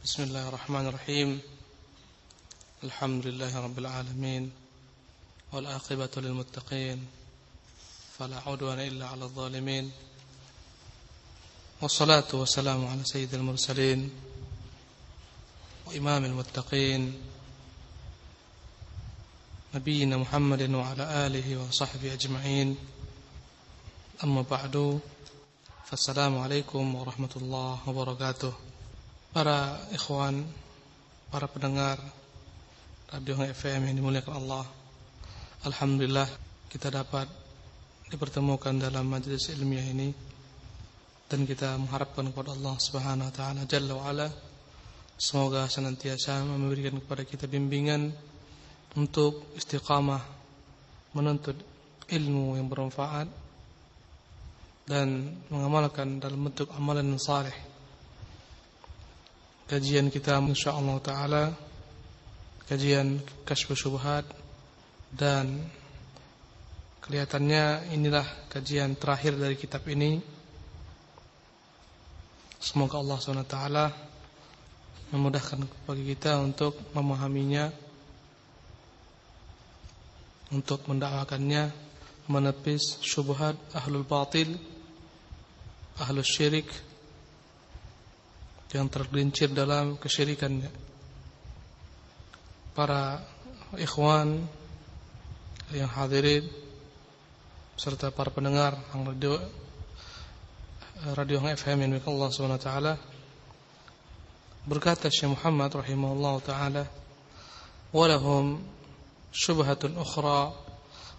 بسم الله الرحمن الرحيم الحمد لله رب العالمين والعاقبة للمتقين فلا عدوان إلا على الظالمين والصلاة والسلام على سيد المرسلين وإمام المتقين نبينا محمد وعلى آله وصحبه أجمعين أما بعد فالسلام عليكم ورحمة الله وبركاته. Para ikhwan, para pendengar Radio FM yang dimuliakan Allah, alhamdulillah kita dapat dipertemukan dalam majelis ilmiah ini, dan kita mengharapkan kepada Allah Subhanahu wa taala Jalla wa ala semoga senantiasa memberikan kepada kita bimbingan untuk istiqamah menuntut ilmu yang bermanfaat dan mengamalkan dalam bentuk amalan yang saleh. Kajian kita insyaallah taala kajian Kasyfus Syubhat, dan kelihatannya inilah kajian terakhir dari kitab ini. Semoga Allah SWT memudahkan bagi kita untuk memahaminya, untuk mendakwakannya, menepis syubhat ahlul batil, ahlul syirik yang tergelincir dalam kesyirikannya. Para ikhwan yang hadirin serta para pendengar Radio FM yang milik Allah SWT, berkata Syekh Muhammad rahimahullah ta'ala, walahum syubhatun ukhra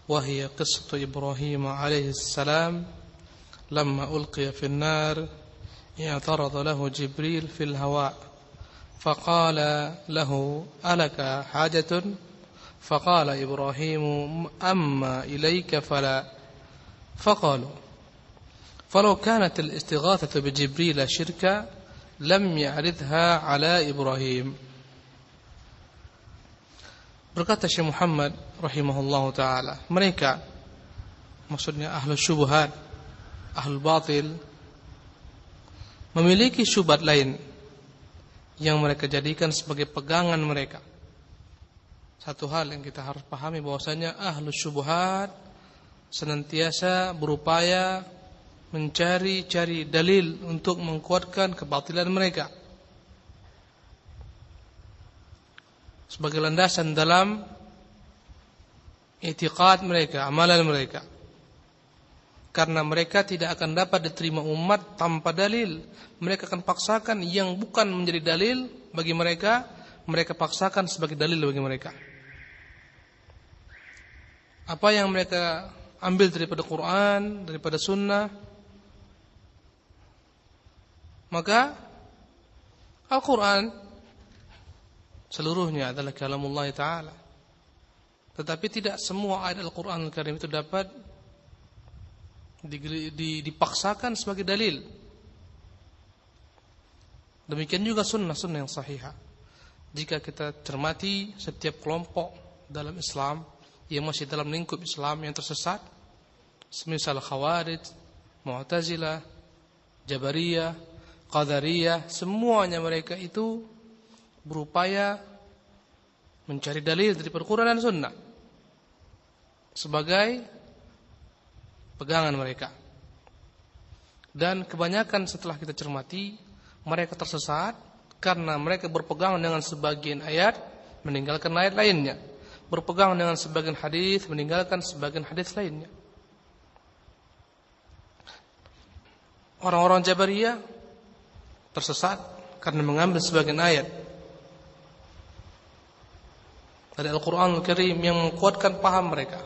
wa hiya qissatu Ibrahim alaihi salam lamma ulqiya fi an-nar اعترض له جبريل في الهواء فقال له ألك حاجة فقال إبراهيم أما إليك فلا فقالوا فلو كانت الاستغاثة بجبريل شركا لم يعرضها على إبراهيم. Berkata Syekh Muhammad rahimahullah ta'ala, mereka, maksudnya ahlul syubhat, ahlul batil, memiliki syubhat lain yang mereka jadikan sebagai pegangan mereka. Satu hal yang kita harus pahami, bahwasanya ahlus syubhat senantiasa berupaya mencari dalil untuk menguatkan kebatilan mereka sebagai landasan dalam i'tiqad mereka, amalan mereka. Karena mereka tidak akan dapat diterima umat tanpa dalil. Mereka akan paksakan yang bukan menjadi dalil bagi mereka, mereka paksakan sebagai dalil bagi mereka. Apa yang mereka ambil daripada Quran, daripada sunnah, maka Al-Quran seluruhnya adalah kalamullah ta'ala. Tetapi tidak semua ayat Al-Quran Al-Karim itu dapat dipaksakan sebagai dalil. Demikian juga sunnah-sunnah yang sahihah. Jika kita cermati setiap kelompok dalam Islam yang masih dalam lingkup Islam yang tersesat, semisal Khawarij, Mu'tazilah, Jabariyah, Qadariyah, semuanya mereka itu berupaya mencari dalil dari Al-Quran dan sunnah sebagai pegangan mereka. Dan kebanyakan setelah kita cermati, mereka tersesat karena mereka berpegang dengan sebagian ayat, meninggalkan ayat lainnya, berpegang dengan sebagian hadis, meninggalkan sebagian hadis lainnya. Orang-orang Jabariyah tersesat karena mengambil sebagian ayat dari Al-Quran Al-Karim yang menguatkan paham mereka.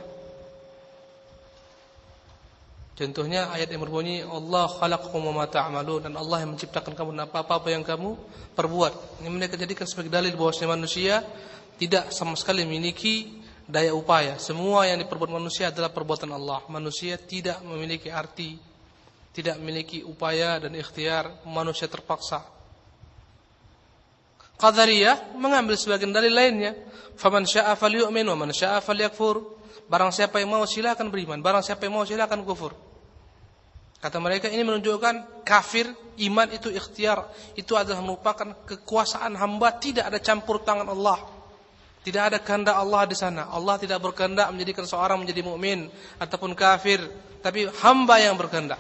Contohnya ayat yang berbunyi Allah khalaqakum wa ma ta'malun, dan Allah yang menciptakan kamu dan apa-apa yang kamu perbuat. Ini mereka jadikan sebagai dalil bahwa manusia tidak sama sekali memiliki daya upaya. Semua yang diperbuat manusia adalah perbuatan Allah. Manusia tidak memiliki arti, tidak memiliki upaya dan ikhtiar, manusia terpaksa. Qadariyah mengambil sebagian dalil lainnya, faman syaa'a falyu'min wa man syaa'a falyakfur. Barang siapa yang mau silakan beriman, barang siapa yang mau silakan kufur. Kata mereka ini menunjukkan kafir, iman itu ikhtiar, itu adalah merupakan kekuasaan hamba, tidak ada campur tangan Allah. Tidak ada kehendak Allah di sana. Allah tidak berkehendak menjadikan seorang menjadi mukmin ataupun kafir, tapi hamba yang berkehendak.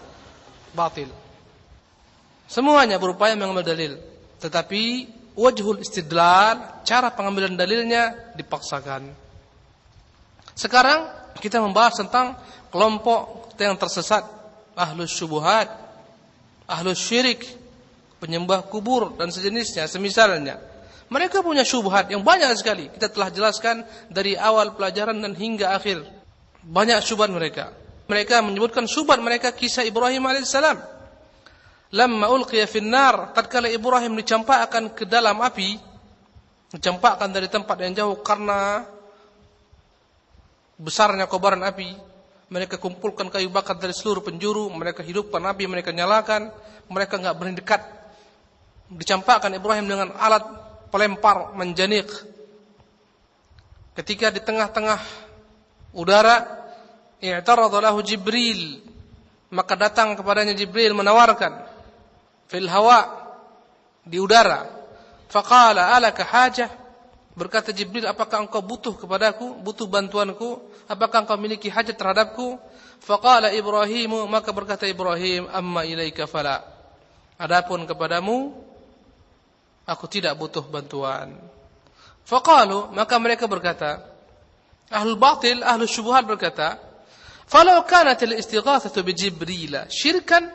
Batil. Semuanya berupaya mengambil dalil, tetapi wajhul istidlal, cara pengambilan dalilnya dipaksakan. Sekarang kita membahas tentang kelompok yang tersesat, ahlus syubuhat, ahlus syirik, penyembah kubur dan sejenisnya, semisalnya. Mereka punya syubhat yang banyak sekali. Kita telah jelaskan dari awal pelajaran dan hingga akhir. Banyak syubhat mereka. Mereka menyebutkan syubhat mereka kisah Ibrahim alaihissalam. Lamma ulqiya finnar, tatkala Ibrahim dicampakkan ke dalam api, dicampakkan dari tempat yang jauh karena besarnya kobaran api. Mereka kumpulkan kayu bakar dari seluruh penjuru, mereka hidupkan api, mereka nyalakan, mereka enggak berani dekat. Dicampakkan Ibrahim dengan alat pelempar menjanik. Ketika di tengah-tengah udara, i'tarada lahu Jibril, maka datang kepadanya Jibril menawarkan fil hawa, di udara. Faqala alaka hajah, berkata Jibril, apakah engkau butuh kepadaku, butuh bantuanku, apakah engkau memiliki hajat terhadapku? Faqala Ibrahim, maka berkata Ibrahim, amma ilaika fala, adapun kepadamu aku tidak butuh bantuan. Faqalu, maka mereka berkata, ahlul batil, ahlul syubhat berkata, falau kanat al-istighatsatu bi Jibril syirkan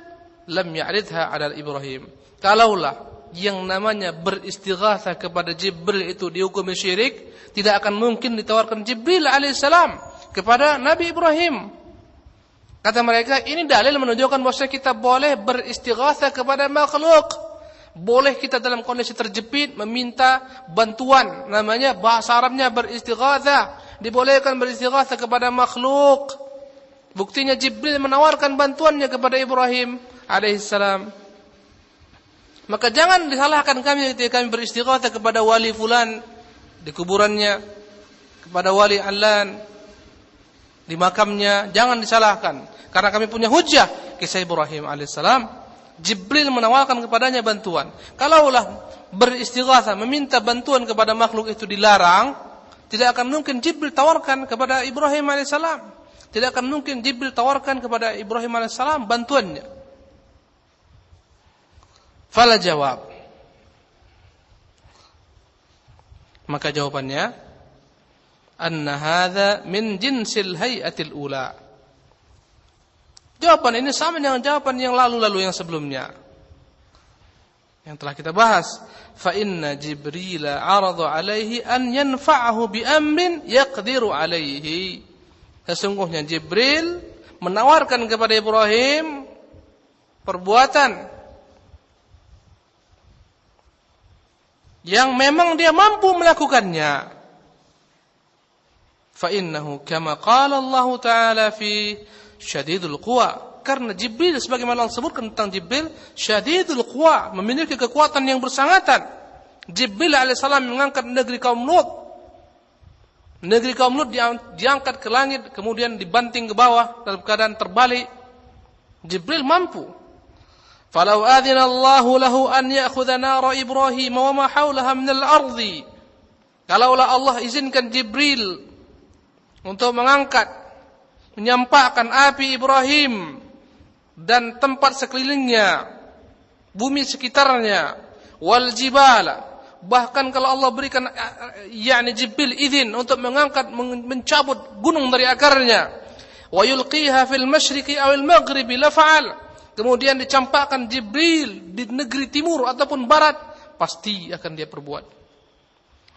lam ya'ridha 'ala Ibrahim. Kalaulah yang namanya beristighatsah kepada Jibril itu dihukumi syirik, tidak akan mungkin ditawarkan Jibril alaihissalam kepada Nabi Ibrahim. Kata mereka, ini dalil menunjukkan bahwa kita boleh beristighatsah kepada makhluk. Boleh kita dalam kondisi terjepit meminta bantuan, namanya bahasa Arabnya beristighatsah. Dibolehkan beristighatsah kepada makhluk. Buktinya Jibril menawarkan bantuannya kepada Ibrahim alaihissalam. Maka jangan disalahkan kami ketika kami beristighatsah kepada wali fulan di kuburannya, kepada wali Allan di makamnya, jangan disalahkan. Karena kami punya hujjah kisah Ibrahim alaihissalam. Jibril menawarkan kepadanya bantuan. Kalaulah beristighatsah meminta bantuan kepada makhluk itu dilarang, tidak akan mungkin Jibril tawarkan kepada Ibrahim alaihissalam. Tidak akan mungkin Jibril tawarkan kepada Ibrahim alaihissalam bantuannya. Fala jawab. Maka jawabannya, anna hadza min jinsil hay'atil ula. Jawaban ini sama dengan jawaban yang lalu-lalu yang sebelumnya, yang telah kita bahas. Fa inna Jibril 'arada 'alaihi an yanfa'ahu bi amrin yaqdiru 'alaihi. Sesungguhnya Jibril menawarkan kepada Ibrahim perbuatan yang memang dia mampu melakukannya. Fa innahu kama qala Allah Ta'ala fi syadidul quwa, karena Jibril sebagaimana Allah sebutkan tentang Jibril, syadidul quwa, memiliki kekuatan yang bersangatan. Jibril alaihissalam mengangkat negeri kaum Lut. Negeri kaum Lut diangkat ke langit, kemudian dibanting ke bawah dalam keadaan terbalik. Jibril mampu. Falau adzina Allahu lahu an ya'khudha nara Ibrahim wa ma haulaha min al-ardi. Kalaulah Allah izinkan Jibril untuk menyampakkan api Ibrahim dan tempat sekelilingnya, bumi sekitarnya, wal jibala, bahkan kalau Allah berikan Jibril izin untuk mencabut gunung dari akarnya, wa yulqiha fil masyriqi awil maghribi la fa'al, kemudian dicampakkan Jibril di negeri timur ataupun barat, pasti akan dia perbuat.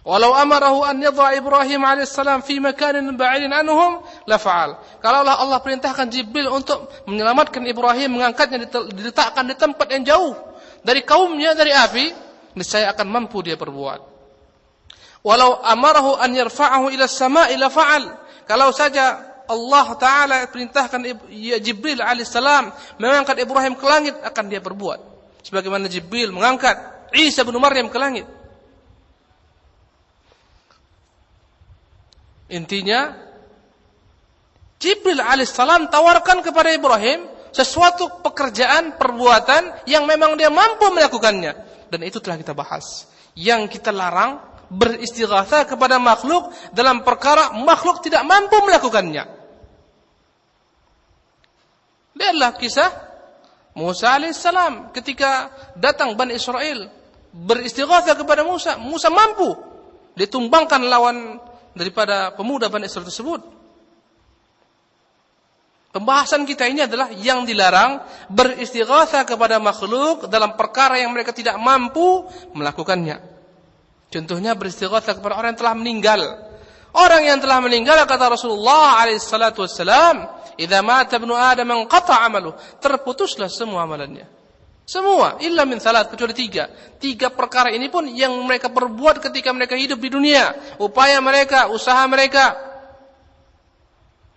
Walau amarahu an yadha Ibrahim alaihissalam fi makanin ba'idin anhum la fa'al. Kalaulah Allah perintahkan Jibril untuk menyelamatkan Ibrahim, mengangkatnya, diletakkan di tempat yang jauh dari kaumnya, dari api, niscaya akan mampu dia perbuat. Walau amarahu an yarfa'ahu ila as-sama'i la fa'al. Kalau saja Allah Ta'ala perintahkan Jibril alaihissalam mengangkat Ibrahim ke langit, akan dia perbuat. Sebagaimana Jibril mengangkat Isa bin Maryam ke langit. Intinya, Jibril alaihissalam tawarkan kepada Ibrahim sesuatu pekerjaan, perbuatan yang memang dia mampu melakukannya. Dan itu telah kita bahas. Yang kita larang beristighatsah kepada makhluk dalam perkara makhluk tidak mampu melakukannya. Lihatlah kisah Musa alaihissalam ketika datang Bani Israel beristighatsah kepada Musa. Musa mampu ditumbangkan lawan daripada pemuda Bani Israel tersebut. Pembahasan kita ini adalah yang dilarang beristighatsah kepada makhluk dalam perkara yang mereka tidak mampu melakukannya. Contohnya beristighatsah kepada orang yang telah meninggal. Orang yang telah meninggal, kata Rasulullah alaihissalatu wassalam, "Idza mata ibnu Adam inqata 'amaluhu." Terputuslah semua amalannya. Semua, illa min salat, kecuali tiga. Tiga perkara ini pun yang mereka perbuat ketika mereka hidup di dunia. Upaya mereka, usaha mereka.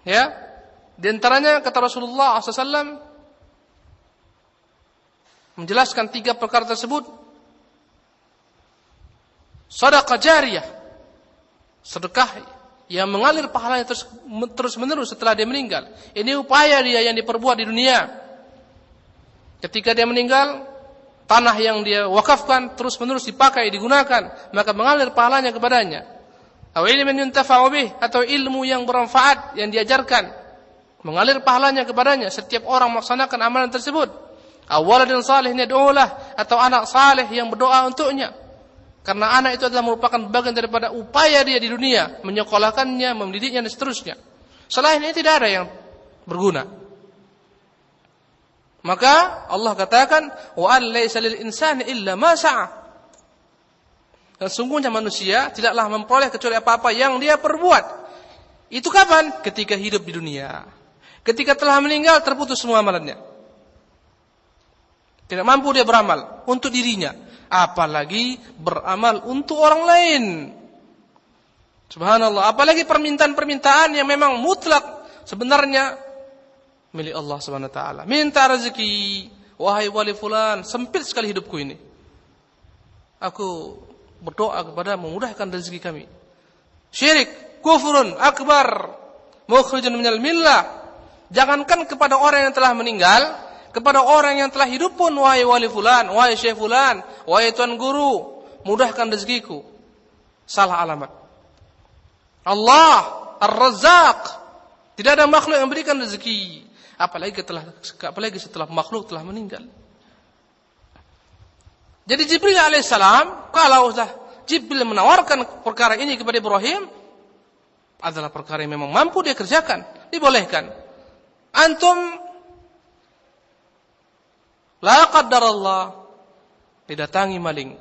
Ya. Di antaranya kata Rasulullah SAW menjelaskan tiga perkara tersebut. Sedekah jariyah, sedekah yang mengalir pahalanya terus menerus setelah dia meninggal. Ini upaya dia yang diperbuat di dunia. Ketika dia meninggal, tanah yang dia wakafkan terus menerus dipakai, digunakan, maka mengalir pahalanya kepadanya. Atau ilmu yuntafa'u bih, atau ilmu yang bermanfaat yang diajarkan, mengalir pahalanya kepadanya setiap orang melaksanakan amalan tersebut. Awaladun salih yad'ulah, atau anak saleh yang berdoa untuknya. Karena anak itu adalah merupakan bagian daripada upaya dia di dunia, menyekolahkannya, mendidiknya dan seterusnya. Selain ini tidak ada yang berguna. Maka Allah katakan, wa an laisa lil insani illa ma sa'a. Dan sungguhnya manusia tidaklah memperoleh kecuali apa-apa yang dia perbuat. Itu kapan? Ketika hidup di dunia. Ketika telah meninggal, terputus semua amalannya. Tidak mampu dia beramal untuk dirinya, apalagi beramal untuk orang lain. Subhanallah, apalagi permintaan-permintaan yang memang mutlak sebenarnya milik Allah Subhanahu wa taala. Minta rezeki, wahai wali fulan, sempit sekali hidupku ini. Aku berdoa kepada memudahkan rezeki kami. Syirik, kufrun akbar, mukhrijun minal millah. Jangankan kepada orang yang telah meninggal, kepada orang yang telah hidup pun, wahai wali fulan, wahai syekh fulan, wahai tuan guru, mudahkan rezekiku. Salah alamat. Allah Ar-Razzaq. Tidak ada makhluk yang memberikan rezeki, apalagi setelah makhluk telah meninggal. Jadi Jibril alaihissalam, kalau Jibril menawarkan perkara ini kepada Ibrahim, adalah perkara yang memang mampu dia kerjakan, dibolehkan. Antum la qaddarallah didatangi maling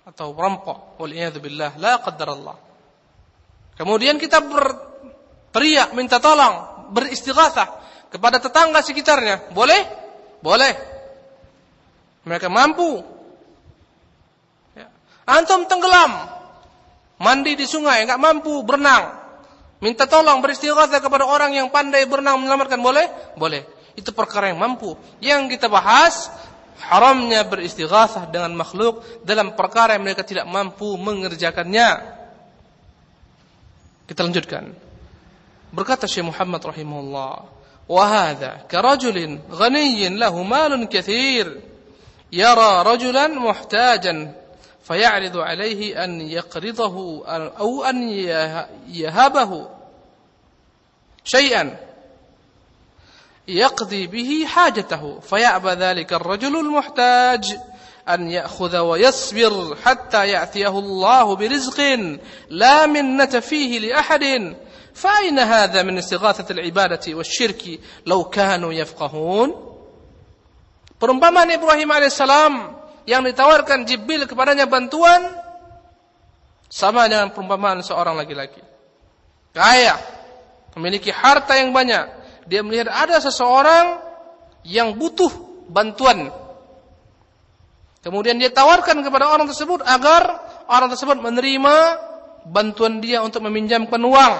atau perampok, wal'iyadu billah, la qaddarallah. Kemudian kita berteriak minta tolong, beristighatsah kepada tetangga sekitarnya, boleh? Boleh. Mereka mampu. Ya. Antum tenggelam, mandi di sungai, enggak mampu berenang, minta tolong beristighatsah kepada orang yang pandai berenang menyelamatkan, boleh? Boleh. Itu perkara yang mampu. Yang kita bahas haramnya beristighatsah dengan makhluk dalam perkara yang mereka tidak mampu mengerjakannya. Kita lanjutkan. Berkata Syekh Muhammad rahimahullah, "Wa hadza ka rajulin ghaniyyin lahu malun katsir, yara rajulan muhtajan فيعرض عليه أن يقرضه أو أن يهبه شيئا يقضي به حاجته فيأبى ذلك الرجل المحتاج أن يأخذ ويصبر حتى يأتيه الله برزق لا منة فيه لأحد فأين هذا من استغاثة العبادة والشرك لو كانوا يفقهون." Perumpamaan Ibrahim alaihissalam yang ditawarkan Jibril kepadanya bantuan sama dengan perumpamaan seorang laki-laki kaya, memiliki harta yang banyak. Dia melihat ada seseorang yang butuh bantuan, kemudian dia tawarkan kepada orang tersebut agar orang tersebut menerima bantuan dia untuk meminjamkan uang,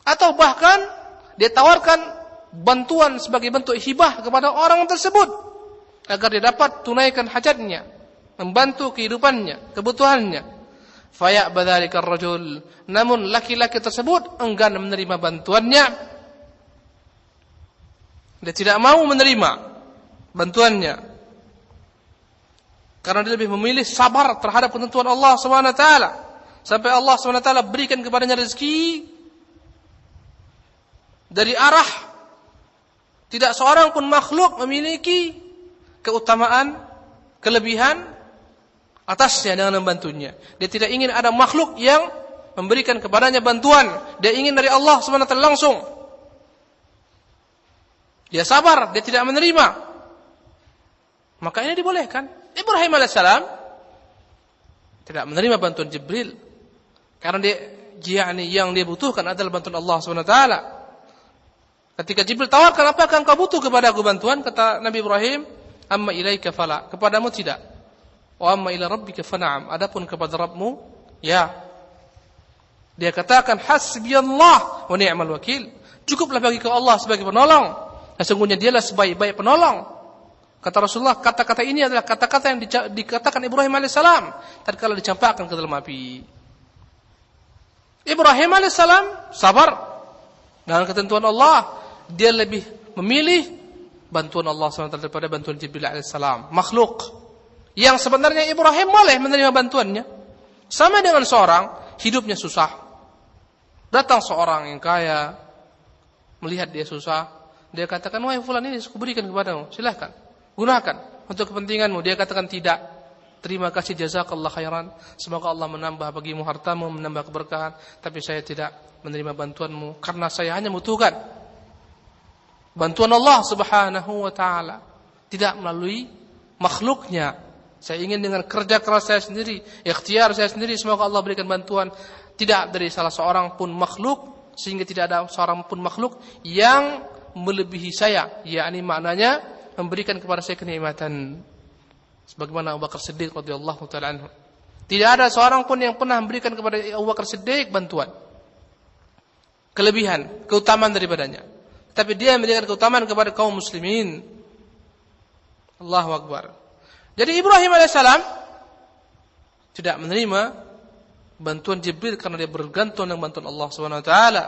atau bahkan dia tawarkan bantuan sebagai bentuk hibah kepada orang tersebut agar dia dapat tunaikan hajatnya, membantu kehidupannya, kebutuhannya. Faya'ba dzalikar rajul, namun laki-laki tersebut enggan menerima bantuannya. Dia tidak mau menerima bantuannya. Karena dia lebih memilih sabar terhadap ketentuan Allah SWT. Sampai Allah SWT berikan kepadanya rezeki dari arah tidak seorang pun makhluk memiliki keutamaan, kelebihan atasnya dengan membantunya. Dia tidak ingin ada makhluk yang memberikan kepadanya bantuan. Dia ingin dari Allah SWT langsung. Dia sabar, dia tidak menerima. Maka ini dibolehkan. Ibrahim alaihissalam tidak menerima bantuan Jibril karena yang dia butuhkan adalah bantuan Allah SWT. Ketika Jibril tawarkan, apakah engkau butuh kepada aku bantuan? Kata Nabi Ibrahim, amma ilaika fala, kepadamu tidak. Wa amma ila rabbika fana'am, adapun kepada Rabbmu, ya. Dia katakan hasbiyallah wa ni'mal wakil, cukuplah bagi kau Allah sebagai penolong, dan sesungguhnya dialah sebaik-baik penolong. Kata Rasulullah, kata-kata ini adalah kata-kata yang dikatakan Ibrahim alaihissalam tatkala dicampakkan ke dalam api. Ibrahim alaihissalam sabar dengan ketentuan Allah. Dia lebih memilih bantuan Allah SWT daripada bantuan Jibril alaihissalam, makhluk yang sebenarnya Ibrahim boleh menerima bantuannya. Sama dengan seorang hidupnya susah, datang seorang yang kaya, melihat dia susah, dia katakan, wahai fulan, ini aku berikan kepadamu, silahkan gunakan untuk kepentinganmu. Dia katakan tidak. Terima kasih, jazakallah khairan. Semoga Allah menambah bagimu hartamu, menambah keberkahan. Tapi saya tidak menerima bantuanmu karena saya hanya membutuhkan bantuan Allah Subhanahu wa taala, tidak melalui makhluknya. Saya ingin dengan kerja keras saya sendiri, ikhtiar saya sendiri, semoga Allah berikan bantuan. Tidak dari salah seorang pun makhluk, sehingga tidak ada seorang pun makhluk yang melebihi saya. Yakni maknanya memberikan kepada saya kenikmatan sebagaimana Abu Bakar Siddiq radhiyallahu taala anhu. Tidak ada seorang pun yang pernah memberikan kepada Abu Bakar Siddiq bantuan, kelebihan, keutamaan daripadanya. Tapi dia memberikan keutamaan kepada kaum muslimin. Allahu Akbar. Jadi Ibrahim alaihissalam tidak menerima bantuan Jibril karena dia bergantung dengan bantuan Allah Subhanahu wa taala.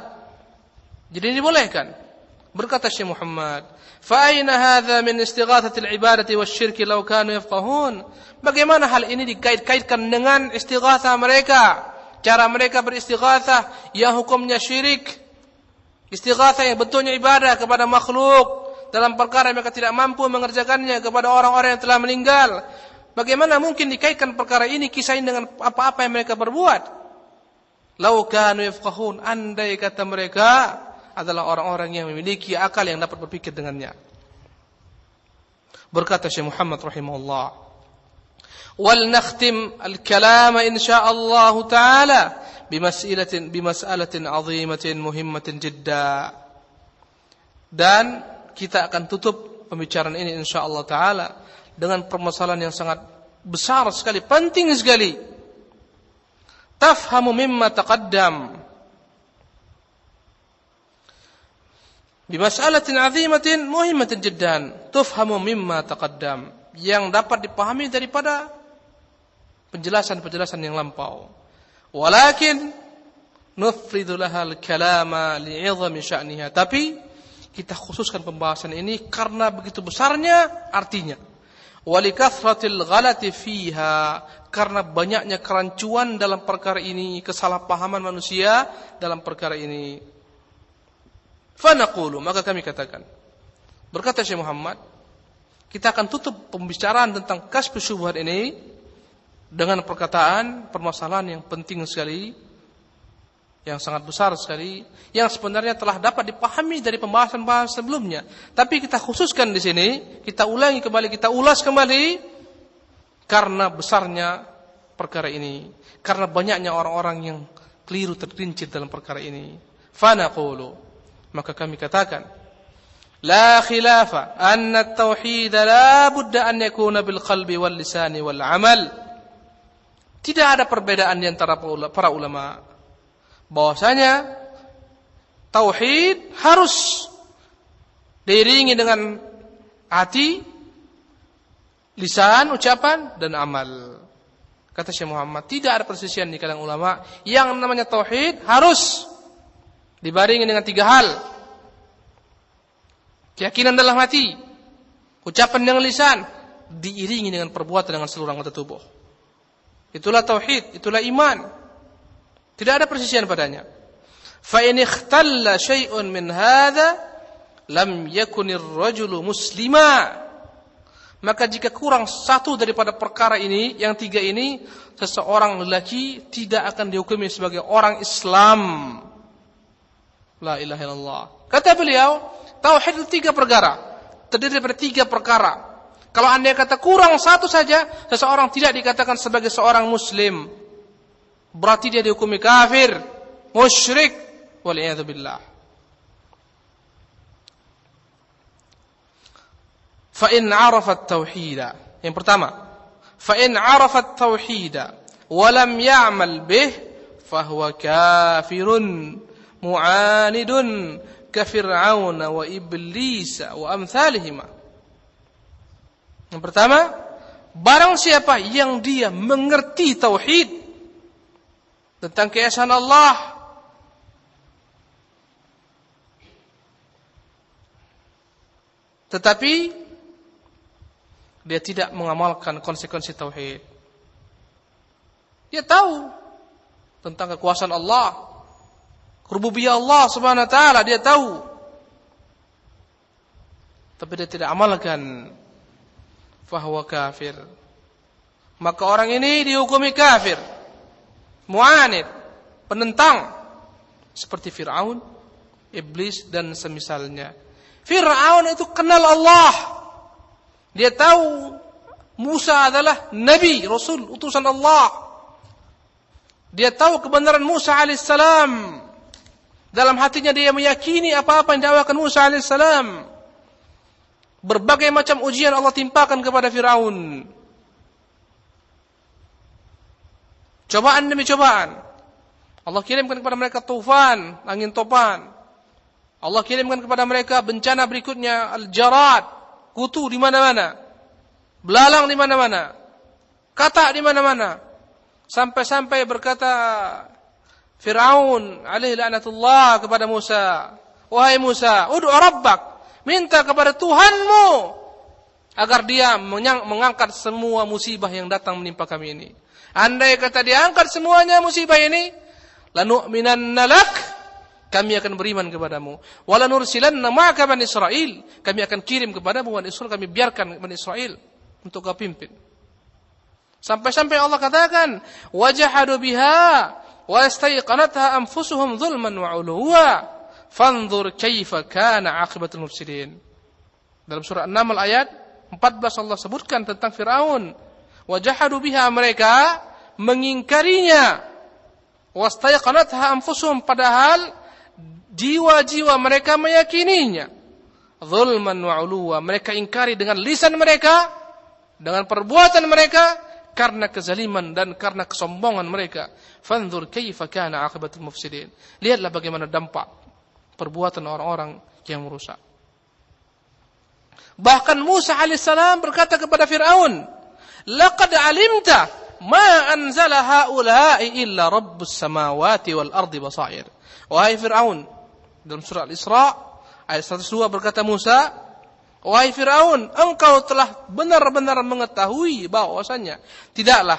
Jadi ini dibolehkan. Berkata Syekh Muhammad, fa aina hadza min istighatsati al-ibadati wasyirki law kanu yafqahun? Bagaimana hal ini dikait-kaitkan dengan istighatsah mereka? Cara mereka beristighatsah yang hukumnya syirik. Istighatsah yang bentuknya ibadah kepada makhluk dalam perkara yang mereka tidak mampu mengerjakannya, kepada orang-orang yang telah meninggal. Bagaimana mungkin dikaitkan perkara ini, kisah ini dengan apa-apa yang mereka berbuat? Law kanu yafqahun, andai kata mereka adalah orang-orang yang memiliki akal yang dapat berpikir dengannya. Berkata Syekh Muhammad rahimahullah, wal nakhtim al-kalam insyaallah taala bimas'alatin 'azimatin muhimmatin jidda. Dan kita akan tutup pembicaraan ini insyaallah taala dengan permasalahan yang sangat besar sekali, penting sekali. Tafhamu mimma taqaddam bimas'alatin 'azimatin muhimmatin jiddan, tufhamu mimma taqaddam, yang dapat dipahami daripada penjelasan-penjelasan yang lampau. Walakin nufridu lahal kalama li'idhami sya'niha, tapi kita khususkan pembahasan ini karena begitu besarnya artinya. Walikathratil ghalati fiha, karena banyaknya kerancuan dalam perkara ini, kesalahpahaman manusia dalam perkara ini. Fanaqulu, maka kami katakan, berkata Syekh Muhammad, kita akan tutup pembicaraan tentang kasbu syubhat ini dengan perkataan permasalahan yang penting sekali, yang sangat besar sekali, yang sebenarnya telah dapat dipahami dari pembahasan-pembahasan sebelumnya. Tapi kita khususkan di sini, kita ulangi kembali, kita ulas kembali karena besarnya perkara ini, karena banyaknya orang-orang yang keliru tergelincir dalam perkara ini. Fanaqulu, maka kami katakan, la khilafa anna at-tauhid la budda an yakuna bil qalbi wal lisani wal amal. Tidak ada perbedaan di antara para ulama bahwasanya tauhid harus diiringi dengan hati, lisan, ucapan dan amal. Kata Syekh Muhammad, tidak ada perselisihan di kalangan ulama, yang namanya tauhid harus dibarengi dengan tiga hal. keyakinan dalam hati, ucapan dengan lisan, diiringi dengan perbuatan dengan seluruh anggota tubuh. Itulah tauhid, itulah iman. Tidak ada persisian padanya. Fa in ikhtalla syai'un min hadza lam yakunir rajulu muslima. Maka jika kurang satu daripada perkara ini, yang tiga ini, seseorang lelaki tidak akan dihukumi sebagai orang Islam. La ilaha illallah. Kata beliau, tauhid itu tiga perkara. Terdiri daripada tiga perkara. Kalau anda kata kurang satu saja, seseorang tidak dikatakan sebagai seorang muslim. Berarti dia dihukumi kafir, musyrik, wal'iyadzu billah. Fa in 'arafa at-tauhid. Yang pertama, fa in 'arafa at-tauhid wa lam ya'mal bih fa huwa kafirun mu'anidun ka Fir'aun wa Iblis wa amsalihima. Yang pertama, barang siapa yang dia mengerti tauhid tentang keesaan Allah, tetapi dia tidak mengamalkan konsekuensi tauhid. Dia tahu tentang kekuasaan Allah, rububiyah Allah Subhanahu wa taala, dia tahu. Tapi dia tidak amalkan, fahuwa kafir. Maka orang ini dihukumi kafir, mu'anid, penentang, seperti Fir'aun, Iblis dan semisalnya. Fir'aun itu kenal Allah. Dia tahu Musa adalah Nabi, Rasul, utusan Allah. Dia tahu kebenaran Musa alaihissalam. Dalam hatinya dia meyakini apa-apa yang didakwakan Musa alaihissalam. Berbagai macam ujian Allah timpakan kepada Firaun. Cobaan demi cobaan. Allah kirimkan kepada mereka tufan, angin topan. Allah kirimkan kepada mereka bencana berikutnya, al-jarad, kutu di mana-mana, belalang di mana-mana, katak di mana-mana. Sampai-sampai berkata Fir'aun alaihi la'natullah kepada Musa, wahai Musa, ud'u rabbak, minta kepada Tuhanmu agar dia mengangkat semua musibah yang datang menimpa kami ini. Andai kata dia angkat semuanya musibah ini, lanu'minanna lak, kami akan beriman kepadamu. Wala nursilanna ma'aka Bani Israil, kami akan kirim kepadamu Bani Israil, kami biarkan Bani Israil untuk kau pimpin. Sampai-sampai Allah katakan, wajahadu biha wa istayqanatha anfusuhum zulman wa 'uluwa fanzur kaifa kana 'aqibatul mufsidin. Dalam surah An-Naml ayat 14 Allah sebutkan tentang Firaun. Wajahadu biha, mereka mengingkarinya. Wastayqanatha anfusuhum, padahal jiwa-jiwa mereka meyakininya. Zulman wa 'uluwa, mereka ingkari dengan lisan mereka, dengan perbuatan mereka, karena kezaliman dan karena kesombongan mereka. Fanzur kaifa kana 'aqibatul mufsidin. Lihatlah bagaimana dampak perbuatan orang-orang yang merusak. Bahkan Musa alaihissalam berkata kepada Fir'aun, laqad alimta ma anzala haula'i illa rabbus samawati wal ardi basair. Wahai Fir'aun, dalam surah Al-Isra ayat 102 berkata Musa, wahai Fir'aun, engkau telah benar-benar mengetahui bahwasanya tidaklah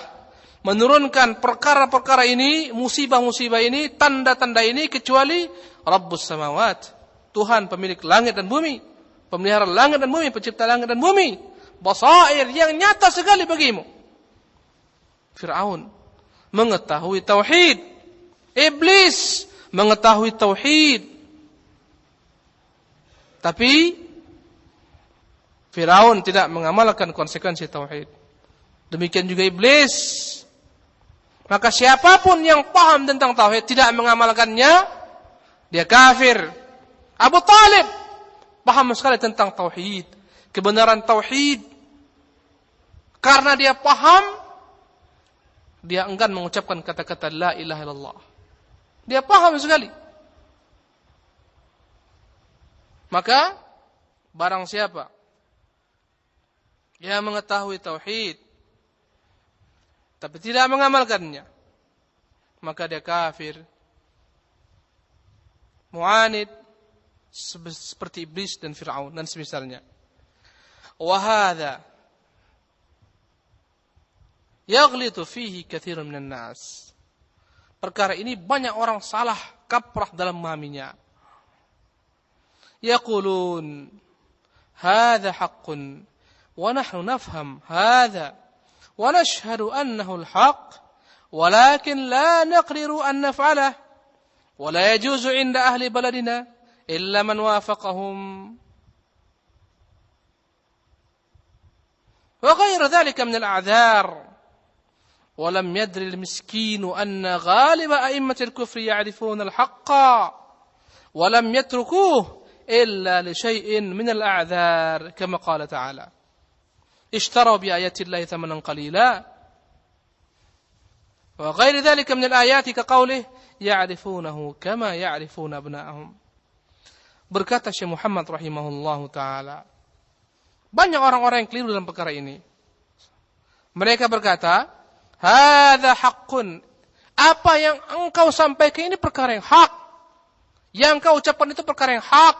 menurunkan perkara-perkara ini, musibah-musibah ini, tanda-tanda ini, kecuali Rabbus samawat, Tuhan pemilik langit dan bumi, pemelihara langit dan bumi, pencipta langit dan bumi, basair, yang nyata sekali bagimu. Fir'aun mengetahui tauhid, Iblis mengetahui tauhid, tapi Firaun tidak mengamalkan konsekuensi tauhid. Demikian juga Iblis. Maka siapapun yang paham tentang tauhid tidak mengamalkannya, dia kafir. Abu Talib paham sekali tentang tauhid, kebenaran tauhid. Karena dia paham, dia enggan mengucapkan kata-kata la ilaha illallah. Dia paham sekali. Maka barang siapa yang mengetahui tauhid tapi tidak mengamalkannya, maka dia kafir, mu'anid, seperti iblis dan Fir'aun dan semisalnya. Wa hadza yaghlitu fihi katsirun minan nas. Perkara ini banyak orang salah kaprah dalam memahaminya. Yaqulun hadza haqqun wa nahnu nafham hadza wa nashhadu annahu al-haqq walakin la naqdiru an naf'alahu wa la yajuzu 'inda ahli baladina illa man wafaqahum wa ghayru dhalika min al-a'dhar wa lam yadri al-miskin anna ghaliba a'immati al-kufri ya'rifuna al-haqqa wa lam yatrukuhu illa li shay'in min al-a'dhar kama qala ta'ala اشتروا بآيات الله ثمنا قليلا وغير ذلك من الآيات كقوله يعرفونه كما يعرفون أبناءهم. Berkata Syekh Muhammad rahimahullahu taala, banyak orang-orang yang keliru dalam perkara ini. Mereka berkata, hadza haqqun, apa yang engkau sampaikan ini perkara yang hak, yang engkau ucapkan itu perkara yang hak,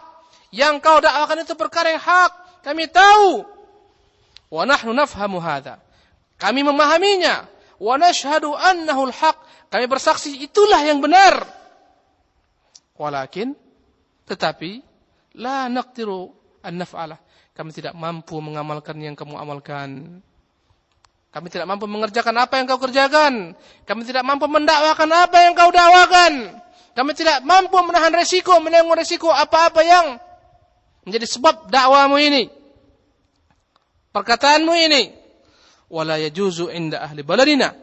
yang engkau dakwakan itu perkara yang hak, kami tahu. Wa nahnu nafhamu hadza, kami memahaminya. Wa nashhadu annahu al-haq, kami bersaksi itulah yang benar. Walakin, tetapi la naqdiru an naf'alah, kami tidak mampu mengamalkan yang kamu amalkan. Kami tidak mampu mengerjakan apa yang kau kerjakan. Kami tidak mampu mendakwakan apa yang kau dakwakan. Kami tidak mampu menahan resiko, menanggung resiko apa-apa yang menjadi sebab dakwamu ini, perkataanmu ini. Wala yajuzu inda ahli baladina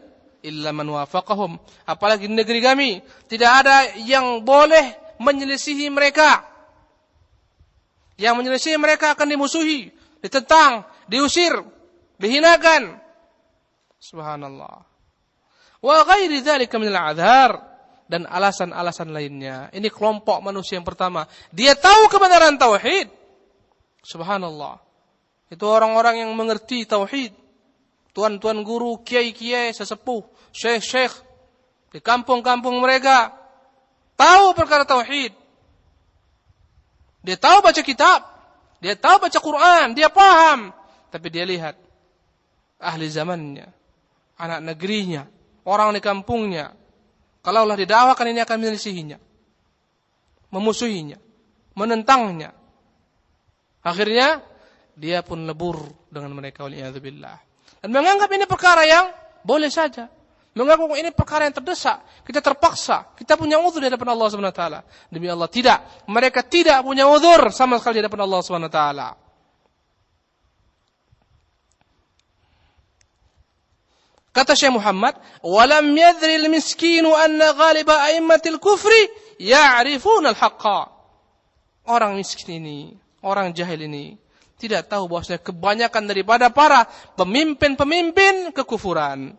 illa man wafaqahum, apalagi di negeri kami tidak ada yang boleh menyelisihi mereka. Yang menyelisihi mereka akan dimusuhi, ditentang, diusir, dihinakan. Subhanallah. Wa ghairi dzalika min al-a'dzar, dan alasan-alasan lainnya. Ini kelompok manusia yang pertama, dia tahu kebenaran tauhid. Subhanallah. Itu orang-orang yang mengerti tauhid. Tuan-tuan guru, kiai-kiai, sesepuh, syekh-syekh di kampung-kampung mereka tahu perkara tauhid. Dia tahu baca kitab, dia tahu baca Quran, dia paham. Tapi dia lihat ahli zamannya, anak negerinya, orang di kampungnya, kalaulah didakwakan ini akan menyelisihinya, memusuhinya, menentangnya. Akhirnya dia pun lebur dengan mereka, waliyadzubillah. Dan menganggap ini perkara yang boleh saja. Menganggap ini perkara yang terdesak. Kita terpaksa. Kita punya uzur di hadapan Allah Subhanahu wa taala. Demi Allah tidak. Mereka tidak punya uzur sama sekali di hadapan Allah Subhanahu wa taala. Kata Syekh Muhammad, "Walam yadri al-miskinu anna ghaliba a'immatil kufri ya'rifuna al-haqqa." Orang miskin ini, orang jahil ini tidak tahu bahwasanya kebanyakan daripada para pemimpin-pemimpin kekufuran,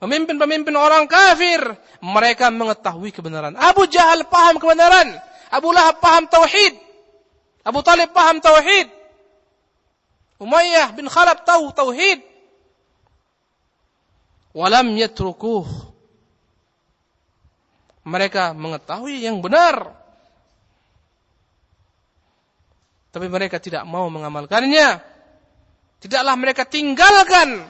pemimpin-pemimpin orang kafir, mereka mengetahui kebenaran. Abu Jahal paham kebenaran, Abu Lahab paham tauhid, Abu Talib paham tauhid, Umayyah bin Khalaf tahu tauhid. Walam yatrukuh, mereka mengetahui yang benar, tapi mereka tidak mau mengamalkannya. Tidaklah mereka tinggalkan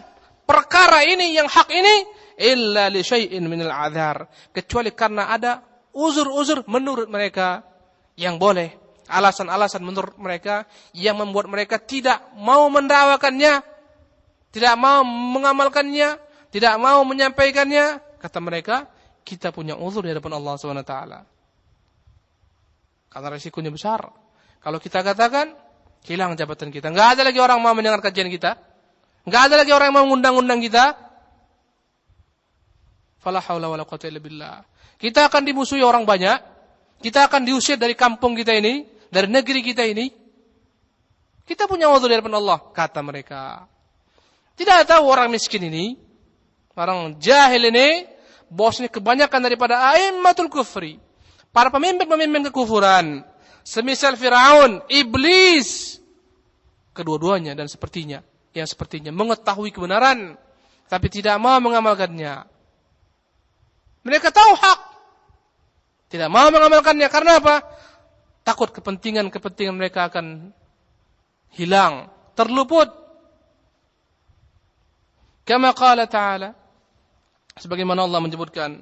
perkara ini yang hak ini illa li syai'in minal a'dzar, kecuali karena ada uzur-uzur menurut mereka yang boleh, alasan-alasan menurut mereka yang membuat mereka tidak mau mendakwakannya, tidak mau mengamalkannya, tidak mau menyampaikannya. Kata mereka, kita punya uzur di hadapan Allah Subhanahu wa taala. Karena risikonya besar. Kalau kita katakan, hilang jabatan kita. Enggak ada lagi orang mau mendengar kajian kita. Enggak ada lagi orang yang mau mengundang-undang kita. Fala haula wala quwwata illa billah. Kita akan dimusuhi orang banyak. Kita akan diusir dari kampung kita ini, dari negeri kita ini. Kita punya uzur di hadapan Allah, kata mereka. Tidak tahu orang miskin ini, orang jahil ini, bosnya kebanyakan daripada a'immatul kufri, para pemimpin-pemimpin kekufuran, semisal Firaun, iblis, kedua-duanya dan sepertinya, yang sepertinya mengetahui kebenaran tapi tidak mau mengamalkannya. Mereka tahu hak, tidak mau mengamalkannya. Karena apa? takut kepentingan mereka akan hilang, terluput. Kama qala ta'ala, sebagaimana Allah menyebutkan,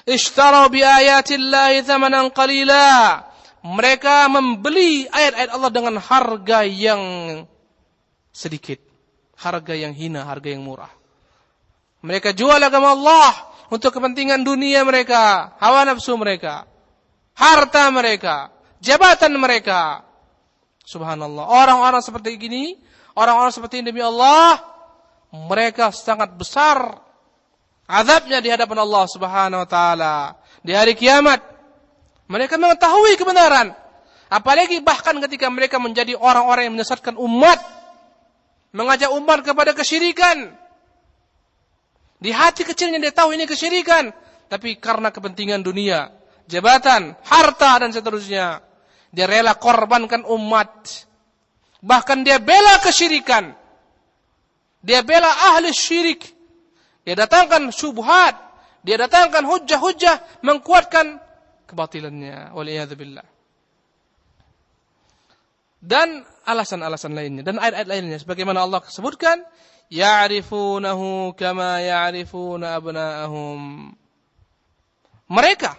Ishtarau bi ayatillahi thamanan qalila. Mereka membeli ayat-ayat Allah dengan harga yang sedikit, harga yang hina, harga yang murah. Mereka jual agama Allah untuk kepentingan dunia mereka, hawa nafsu mereka, harta mereka, jabatan mereka. Subhanallah. Orang-orang seperti ini, orang-orang seperti ini demi Allah, mereka sangat besar azabnya di hadapan Allah Subhanahu wa taala di hari kiamat. Mereka mengetahui kebenaran, apalagi bahkan ketika mereka menjadi orang-orang yang menyesatkan umat, mengajak umat kepada kesyirikan. Di hati kecilnya dia tahu ini kesyirikan, tapi karena kepentingan dunia, jabatan, harta dan seterusnya, dia rela korbankan umat. Bahkan dia bela kesyirikan. Dia bela ahli syirik. Dia datangkan syubhat, dia datangkan hujah-hujah mengkuatkan kebatilannya. Waliyadzubillah. Dan alasan-alasan lainnya dan ayat-ayat lainnya sebagaimana Allah sebutkan, ya'rifunahu kama ya'rifuna abna'ahum. Mereka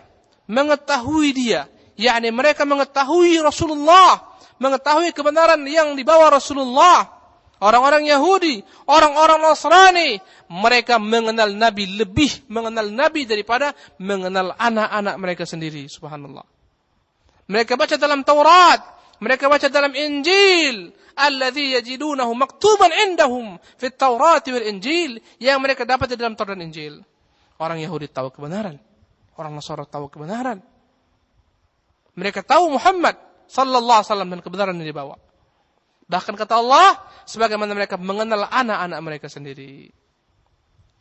mengetahui dia, yakni mereka mengetahui Rasulullah, mengetahui kebenaran yang dibawa Rasulullah. Orang-orang Yahudi, orang-orang Nasrani, mereka mengenal Nabi, lebih mengenal Nabi daripada mengenal anak-anak mereka sendiri. Subhanallah. Mereka baca dalam Taurat, mereka baca dalam Injil, alladzi yajidunahu maktuban indahum fit Taurat wal Injil, yang mereka dapat di dalam Taurat dan Injil. Orang Yahudi tahu kebenaran, orang Nasrani tahu kebenaran. Mereka tahu Muhammad sallallahu alaihi wasallam dan kebenaran yang dibawa. Bahkan kata Allah, sebagaimana mereka mengenal anak-anak mereka sendiri.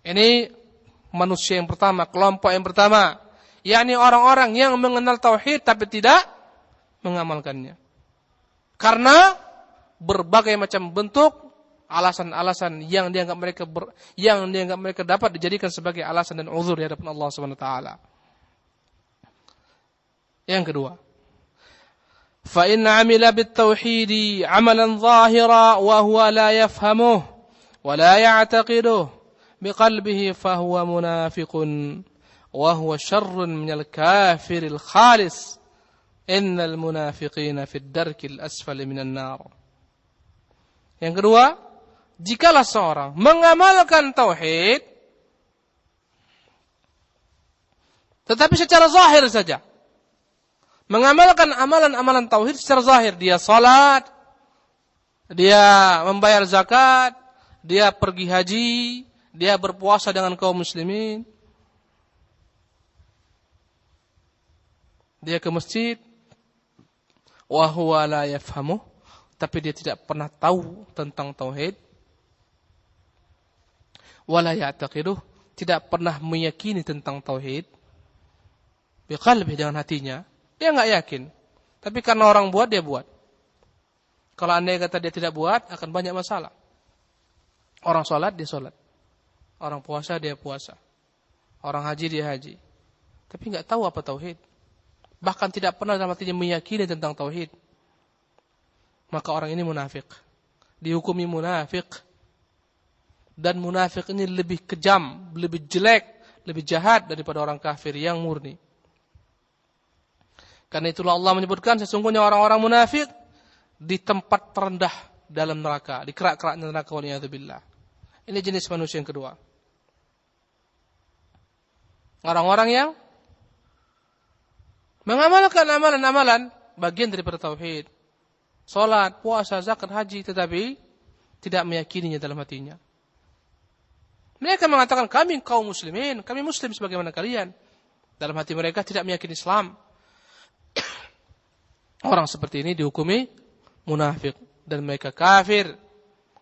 Ini manusia yang pertama, kelompok yang pertama, yakni orang-orang yang mengenal tauhid tapi tidak mengamalkannya. Karena berbagai macam bentuk alasan-alasan yang dianggap mereka dapat dijadikan sebagai alasan dan uzur di hadapan Allah Subhanahu wa taala. Yang kedua, fa in 'amila bit tauhid 'amalan zahira wa huwa la yafhamuhu wa la ya'taqiduhu biqalbihi fa huwa munafiqun wa huwa syarrun minal kafiril khalis. Innal munafiqina fid darkil asfali minan nar. Yang kedua, jikalau seorang mengamalkan tauhid tetapi secara zahir saja, mengamalkan amalan-amalan tauhid secara zahir, dia salat, dia membayar zakat, dia pergi haji, dia berpuasa dengan kaum muslimin, dia ke masjid, wa huwa la yafhamuh, tapi dia tidak pernah tahu tentang tauhid, wala ya'taqiduh, tidak pernah meyakini tentang tauhid, biqalbi, dengan hatinya, dia enggak yakin. Tapi karena orang buat, dia buat. Kalau andai kata dia tidak buat, akan banyak masalah. Orang salat, dia salat. Orang puasa, dia puasa. Orang haji, dia haji. Tapi enggak tahu apa tauhid. Bahkan tidak pernah dalam hatinya meyakini tentang tauhid. Maka orang ini munafik. Dihukumi munafik. Dan munafik ini lebih kejam, lebih jelek, lebih jahat daripada orang kafir yang murni. Karena itulah Allah menyebutkan sesungguhnya orang-orang munafik di tempat terendah dalam neraka, di kerak-keraknya neraka, waliyadzubillah. Ini jenis manusia yang kedua. Orang-orang yang mengamalkan amalan-amalan bagian daripada tauhid. Salat, puasa, zakat, haji, tetapi tidak meyakininya dalam hatinya. Mereka mengatakan kami kaum muslimin, kami muslim sebagaimana kalian. Dalam hati mereka tidak meyakini Islam. Orang seperti ini dihukumi munafik dan mereka kafir.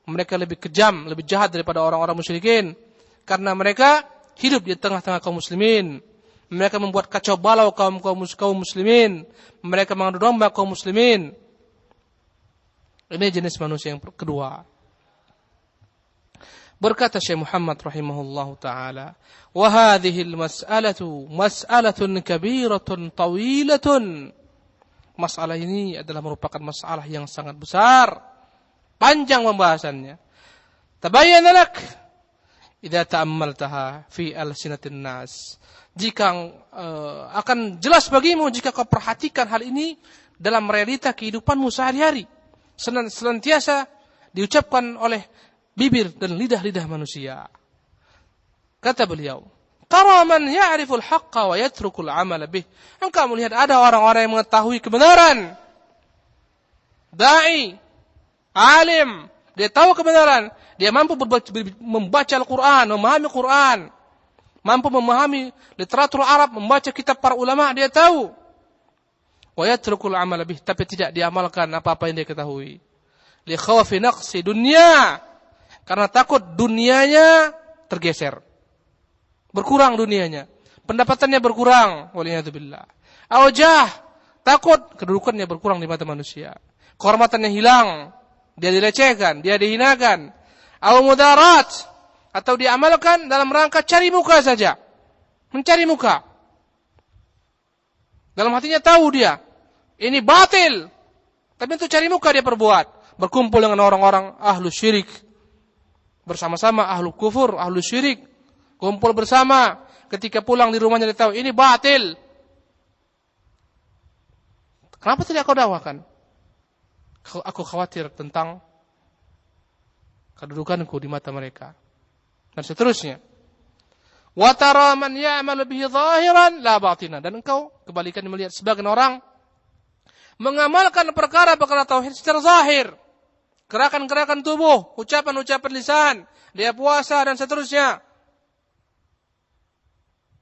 Mereka lebih kejam, lebih jahat daripada orang-orang musyrikin. Karena mereka hidup di tengah-tengah kaum muslimin. Mereka membuat kacau balau kaum muslimin. Mereka mengadu domba kaum muslimin. Ini jenis manusia yang kedua. Berkata Syekh Muhammad rahimahullahu taala, "Wa hadhihi al-mas'alatu mas'alatun kabiratun tawilatun masalah ini adalah merupakan masalah yang sangat besar, panjang pembahasannya. Tabayyana lak idza ta'ammaltaha fi alsinatin nas. Jika akan jelas bagimu jika kau perhatikan hal ini dalam realita kehidupanmu sehari-hari. Senantiasa diucapkan oleh bibir dan lidah-lidah manusia. Kata beliau, tara man ya'riful haqqa wa yatrukul 'amala bih. Engkau melihat ada orang-orang yang mengetahui kebenaran. Dai, alim, dia tahu kebenaran, dia mampu membaca Al-Qur'an, memahami Qur'an, mampu memahami literatur Arab, membaca kitab para ulama, dia tahu. Wa yatrukul 'amala bih, tapi tidak diamalkan apa-apa yang dia ketahui. Li khawfi naqsi dunya, karena takut dunianya tergeser. Berkurang dunianya, pendapatannya berkurang, waliyadzubillah. Awjah, takut kedudukannya berkurang di mata manusia. Kehormatannya hilang, dia dilecehkan, dia dihinakan. Aw mudarat, atau diamalkan dalam rangka cari muka saja. Mencari muka. Dalam hatinya tahu dia, ini batil. Tapi untuk cari muka dia perbuat. Berkumpul dengan orang-orang ahlu syirik. Bersama-sama ahlu kufur, ahlu syirik. Kumpul bersama, ketika pulang di rumahnya dia tahu, ini batil. Kenapa tidak kau dakwakan? Aku khawatir tentang kedudukanku di mata mereka. Dan seterusnya. Wa tara man ya'malu bihi zahiran la batinan. Dan engkau kebalikan melihat sebagian orang mengamalkan perkara-perkara tauhid secara zahir. Gerakan-gerakan tubuh, ucapan-ucapan lisan, dia puasa dan seterusnya.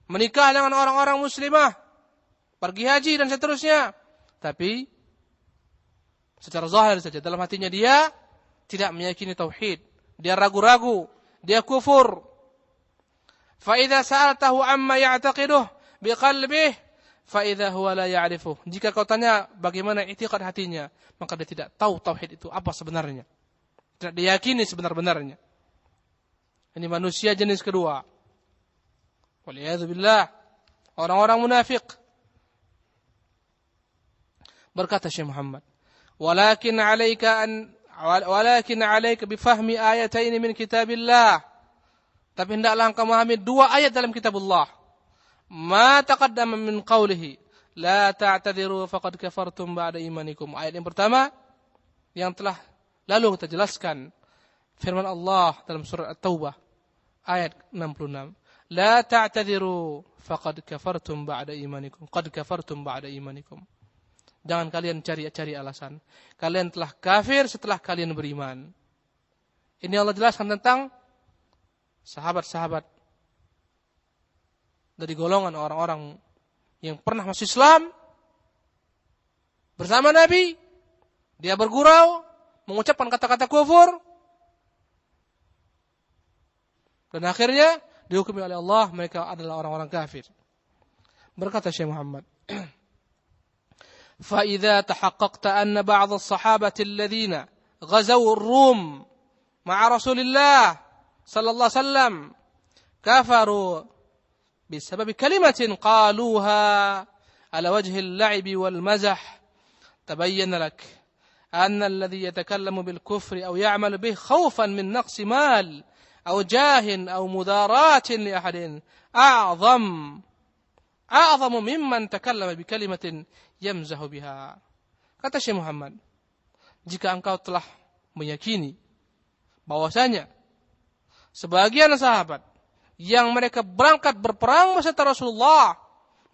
Menikah dengan orang-orang muslimah, pergi haji dan seterusnya. Tapi secara zahir saja, dalam hatinya dia tidak meyakini tauhid. Dia ragu-ragu, dia kufur. Fa idza sa'altahu amma ya'taqiduh biqalbihi fa idza huwa la ya'rifuh. Jika kau tanya bagaimana i'tiqad hatinya, maka dia tidak tahu tauhid itu apa sebenarnya. Tidak diyakini sebenar-benarnya. Ini manusia jenis kedua. Waliyadzubillah, orang-orang munafik. Berkata Syekh Muhammad, walakin 'alaika bifahmi ayatain min kitabillah. Tapi hendaklah engkau memahami dua ayat dalam kitabullah. Ma taqaddama min qawlihi la ta'tadiru faqad kafartum ba'da imanikum. Ayat yang pertama yang telah lalu kita jelaskan, firman Allah dalam surah At-Taubah ayat 66. La ta'tadiru faqad kafartum ba'da imanikum. Qad kafartum ba'da imanikum. Jangan kalian cari alasan. Kalian telah kafir setelah kalian beriman. Ini Allah jelaskan tentang sahabat-sahabat dari golongan orang-orang yang pernah masuk Islam bersama Nabi. Dia bergurau, mengucapkan kata-kata kufur, dan akhirnya dihukumi oleh Allah mereka adalah orang-orang kafir. Berkata Syekh Muhammad, فَإِذَا تَحَقَّقْتَ أَنَّ بَعْضَ الصَّحَابَةِ الَّذِينَ غَزَوُا الرُّومَ مَعَ رَسُولِ اللَّهِ صلى الله عليه وسلم كفروا بسبب كلمة قالوها على وجه اللعب والمزح تبين لك أن الذي يتكلم بالكفر أو يعمل به خوفا من نقص مال أو جاه أو مدارات لأحد أعظم ممن تكلم بكلمة يمزح بها. Kata Syekh Muhammad, jika engkau telah meyakini bahwasanya sebagian sahabat yang mereka berangkat berperang beserta Rasulullah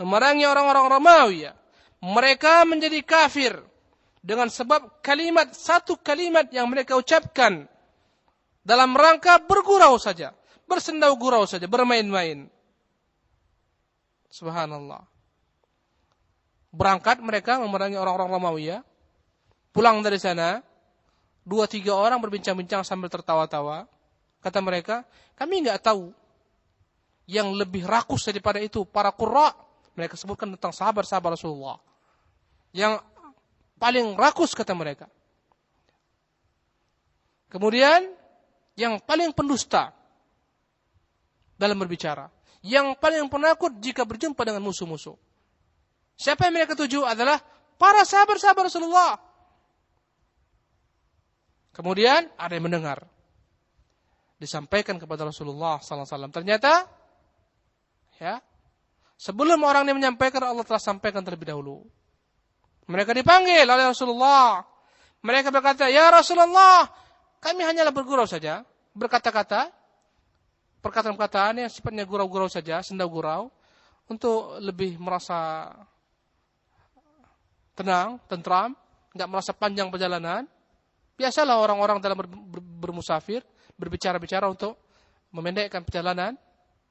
memerangi orang-orang Romawi, mereka menjadi kafir dengan sebab satu kalimat yang mereka ucapkan dalam rangka bergurau saja, bersendau gurau saja, bermain-main. Subhanallah. Berangkat mereka memerangi orang-orang Romawi, pulang dari sana 2-3 orang berbincang-bincang sambil tertawa-tawa. Kata mereka, kami enggak tahu yang lebih rakus daripada itu para qurra. Mereka sebutkan tentang sahabat-sahabat Rasulullah yang paling rakus, kata mereka. Kemudian yang paling pendusta dalam berbicara, yang paling penakut jika berjumpa dengan musuh-musuh. Siapa yang mereka tuju adalah para sahabat-sahabat Rasulullah. Kemudian ada yang mendengar. Disampaikan kepada Rasulullah SAW. Ternyata, ya, sebelum orang ini menyampaikan, Allah telah sampaikan terlebih dahulu. Mereka dipanggil oleh Rasulullah. Mereka berkata, ya Rasulullah, kami hanyalah bergurau saja, berkata-kata, perkataan-perkataan yang sifatnya gurau-gurau saja, senda gurau, untuk lebih merasa tenang, tentram, enggak merasa panjang perjalanan. Biasalah orang-orang dalam bermusafir, berbicara-bicara untuk memendekkan perjalanan,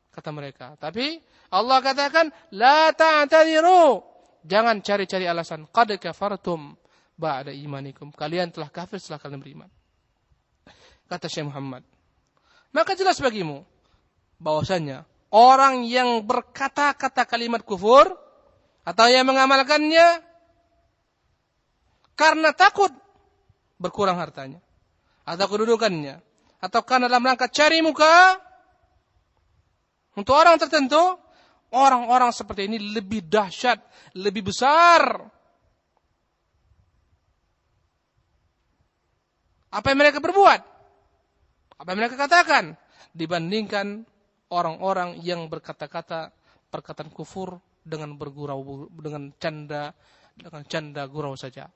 kata mereka. Tapi Allah katakan, la ta'tadiru, jangan cari-cari alasan. Qad kafartum ba'da imanikum. Kalian telah kafir setelah kalian beriman. Kata Syekh Muhammad. Maka jelas bagimu bahwasanya orang yang berkata-kata kalimat kufur atau yang mengamalkannya karena takut berkurang hartanya atau kedudukannya atau karena dalam rangka cari muka untuk orang tertentu, orang-orang seperti ini lebih dahsyat, lebih besar. Apa yang mereka berbuat? Apa yang mereka katakan? Dibandingkan orang-orang yang berkata-kata perkataan kufur dengan bergurau, dengan canda gurau saja.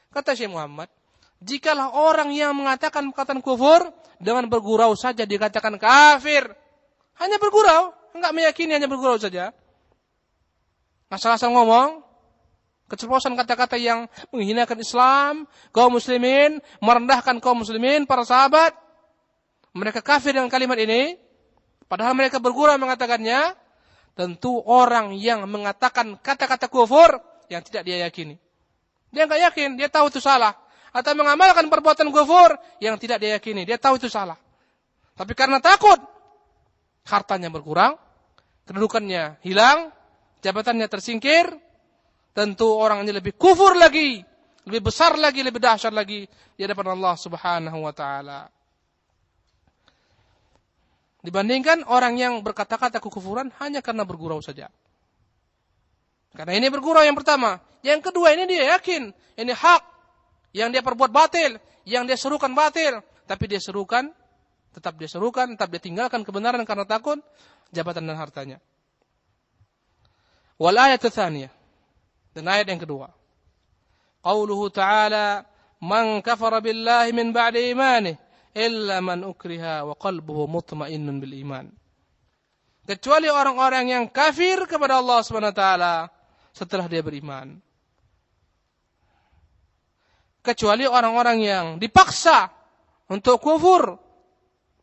Kata Syekh Muhammad, jikalah orang yang mengatakan perkataan kufur dengan bergurau saja dikatakan kafir, hanya bergurau, enggak meyakini, hanya bergurau saja, asal-asal ngomong, keceplosan kata-kata yang menghinakan Islam, kaum muslimin, merendahkan kaum muslimin, para sahabat, mereka kafir dengan kalimat ini, padahal mereka bergurau mengatakannya. Tentu orang yang mengatakan kata-kata kufur yang tidak dia yakini. Dia enggak yakin, dia tahu itu salah. Atau mengamalkan perbuatan kufur yang tidak dia yakini, dia tahu itu salah. Tapi karena takut, hartanya berkurang, kedudukannya hilang, jabatannya tersingkir, tentu orang ini lebih kufur lagi, lebih besar lagi, lebih dahsyat lagi di hadapan Allah Subhanahu wa taala. Dibandingkan orang yang berkata-kata kekufuran hanya karena bergurau saja. Karena ini bergurau yang pertama. Yang kedua, ini dia yakin, ini hak. Yang dia perbuat batil, yang dia serukan batil, tapi dia serukan, tetap dia tinggalkan kebenaran karena takut jabatan dan hartanya. Wal ayat tsaniyah. Dan ayat yang kedua. Qauluhu ta'ala, "Man kafara billahi min ba'di imanihi illa man ukriha wa qalbuhu mutmainnun bil iman." Kecuali orang-orang yang kafir kepada Allah Subhanahu wa taala setelah dia beriman. Kecuali orang-orang yang dipaksa untuk kufur,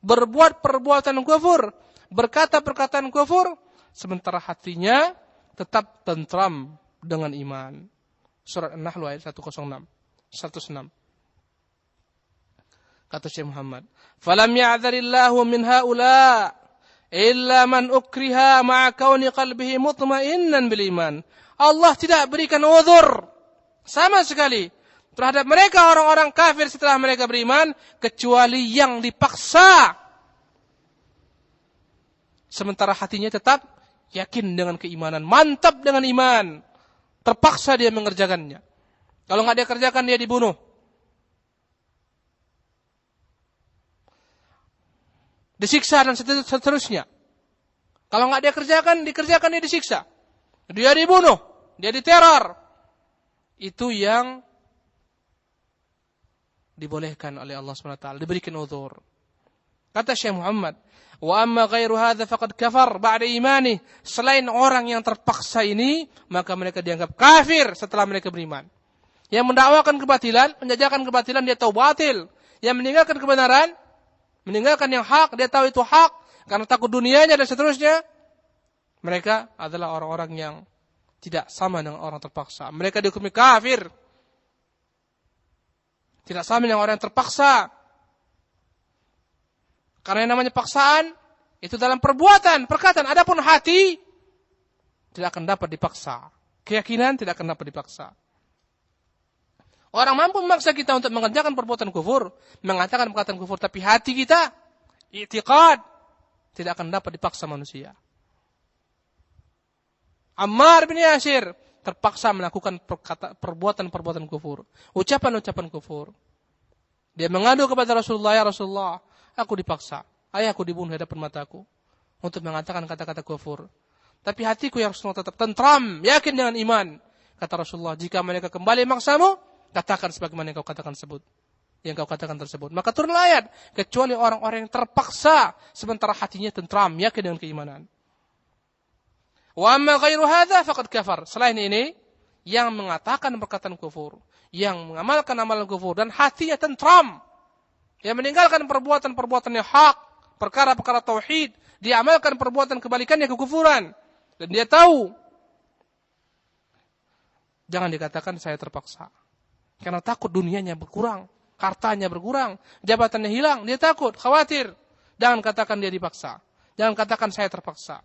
berbuat perbuatan kufur, berkata perkataan kufur, sementara hatinya tetap tentram dengan iman. Surat An-Nahl ayat 106. Kata Syekh Muhammad, "Falam ya'dharillahu min haula illa man ukriha ma'a kauni qalbihi mutmainnan bil iman." Allah tidak berikan uzur sama sekali terhadap mereka orang-orang kafir setelah mereka beriman, kecuali yang dipaksa sementara hatinya tetap yakin dengan keimanan, mantap dengan iman, terpaksa dia mengerjakannya. Kalau enggak dia kerjakan, dia dibunuh. Disiksa dan seterusnya. Kalau enggak dia kerjakan, dia disiksa. Dia dibunuh, dia diteror. Itu yang dibolehkan oleh Allah SWT, diberikan uzur. Kata Syekh Muhammad, "Wa amma ghairu hadza faqad kafar ba'da imani." Selain orang yang terpaksa ini, maka mereka dianggap kafir setelah mereka beriman. Yang mendakwakan kebatilan, menjajakan kebatilan, dia tahu batil. Yang meninggalkan kebenaran, meninggalkan yang hak, dia tahu itu hak karena takut dunianya dan seterusnya. Mereka adalah orang-orang yang tidak sama dengan orang terpaksa. Mereka dihukumi kafir. Tidak sama dengan orang yang terpaksa. Karena yang namanya paksaan itu dalam perbuatan, perkataan. Adapun hati tidak akan dapat dipaksa. Keyakinan tidak akan dapat dipaksa. Orang mampu memaksa kita untuk mengerjakan perbuatan kufur, mengatakan perkataan kufur, tapi hati kita, i'tiqad, tidak akan dapat dipaksa manusia. Ammar bin Yasir terpaksa melakukan perbuatan-perbuatan kufur, ucapan-ucapan kufur. Dia mengadu kepada Rasulullah, ya Rasulullah, aku dipaksa, ayahku dibunuh di hadapan mataku untuk mengatakan kata-kata kufur. Tapi hatiku ya Rasulullah tetap tentram, yakin dengan iman. Kata Rasulullah, jika mereka kembali maksamu, katakan sebagaimana yang kau katakan tersebut. Maka turunlah ayat, kecuali orang-orang yang terpaksa sementara hatinya tentram, yakin dengan keimanan. Wa amma ghairu hadza faqad kafar. Selain ini, yang mengatakan perkataan kufur, yang mengamalkan amalan kufur dan hatinya tentram, yang meninggalkan perbuatan-perbuatan yang hak, perkara-perkara tauhid, dia amalkan perbuatan kebalikannya kekufuran, dan dia tahu. Jangan dikatakan saya terpaksa. Karena takut dunianya berkurang, hartanya berkurang, jabatannya hilang, dia takut, khawatir. Jangan katakan dia dipaksa. Jangan katakan saya terpaksa.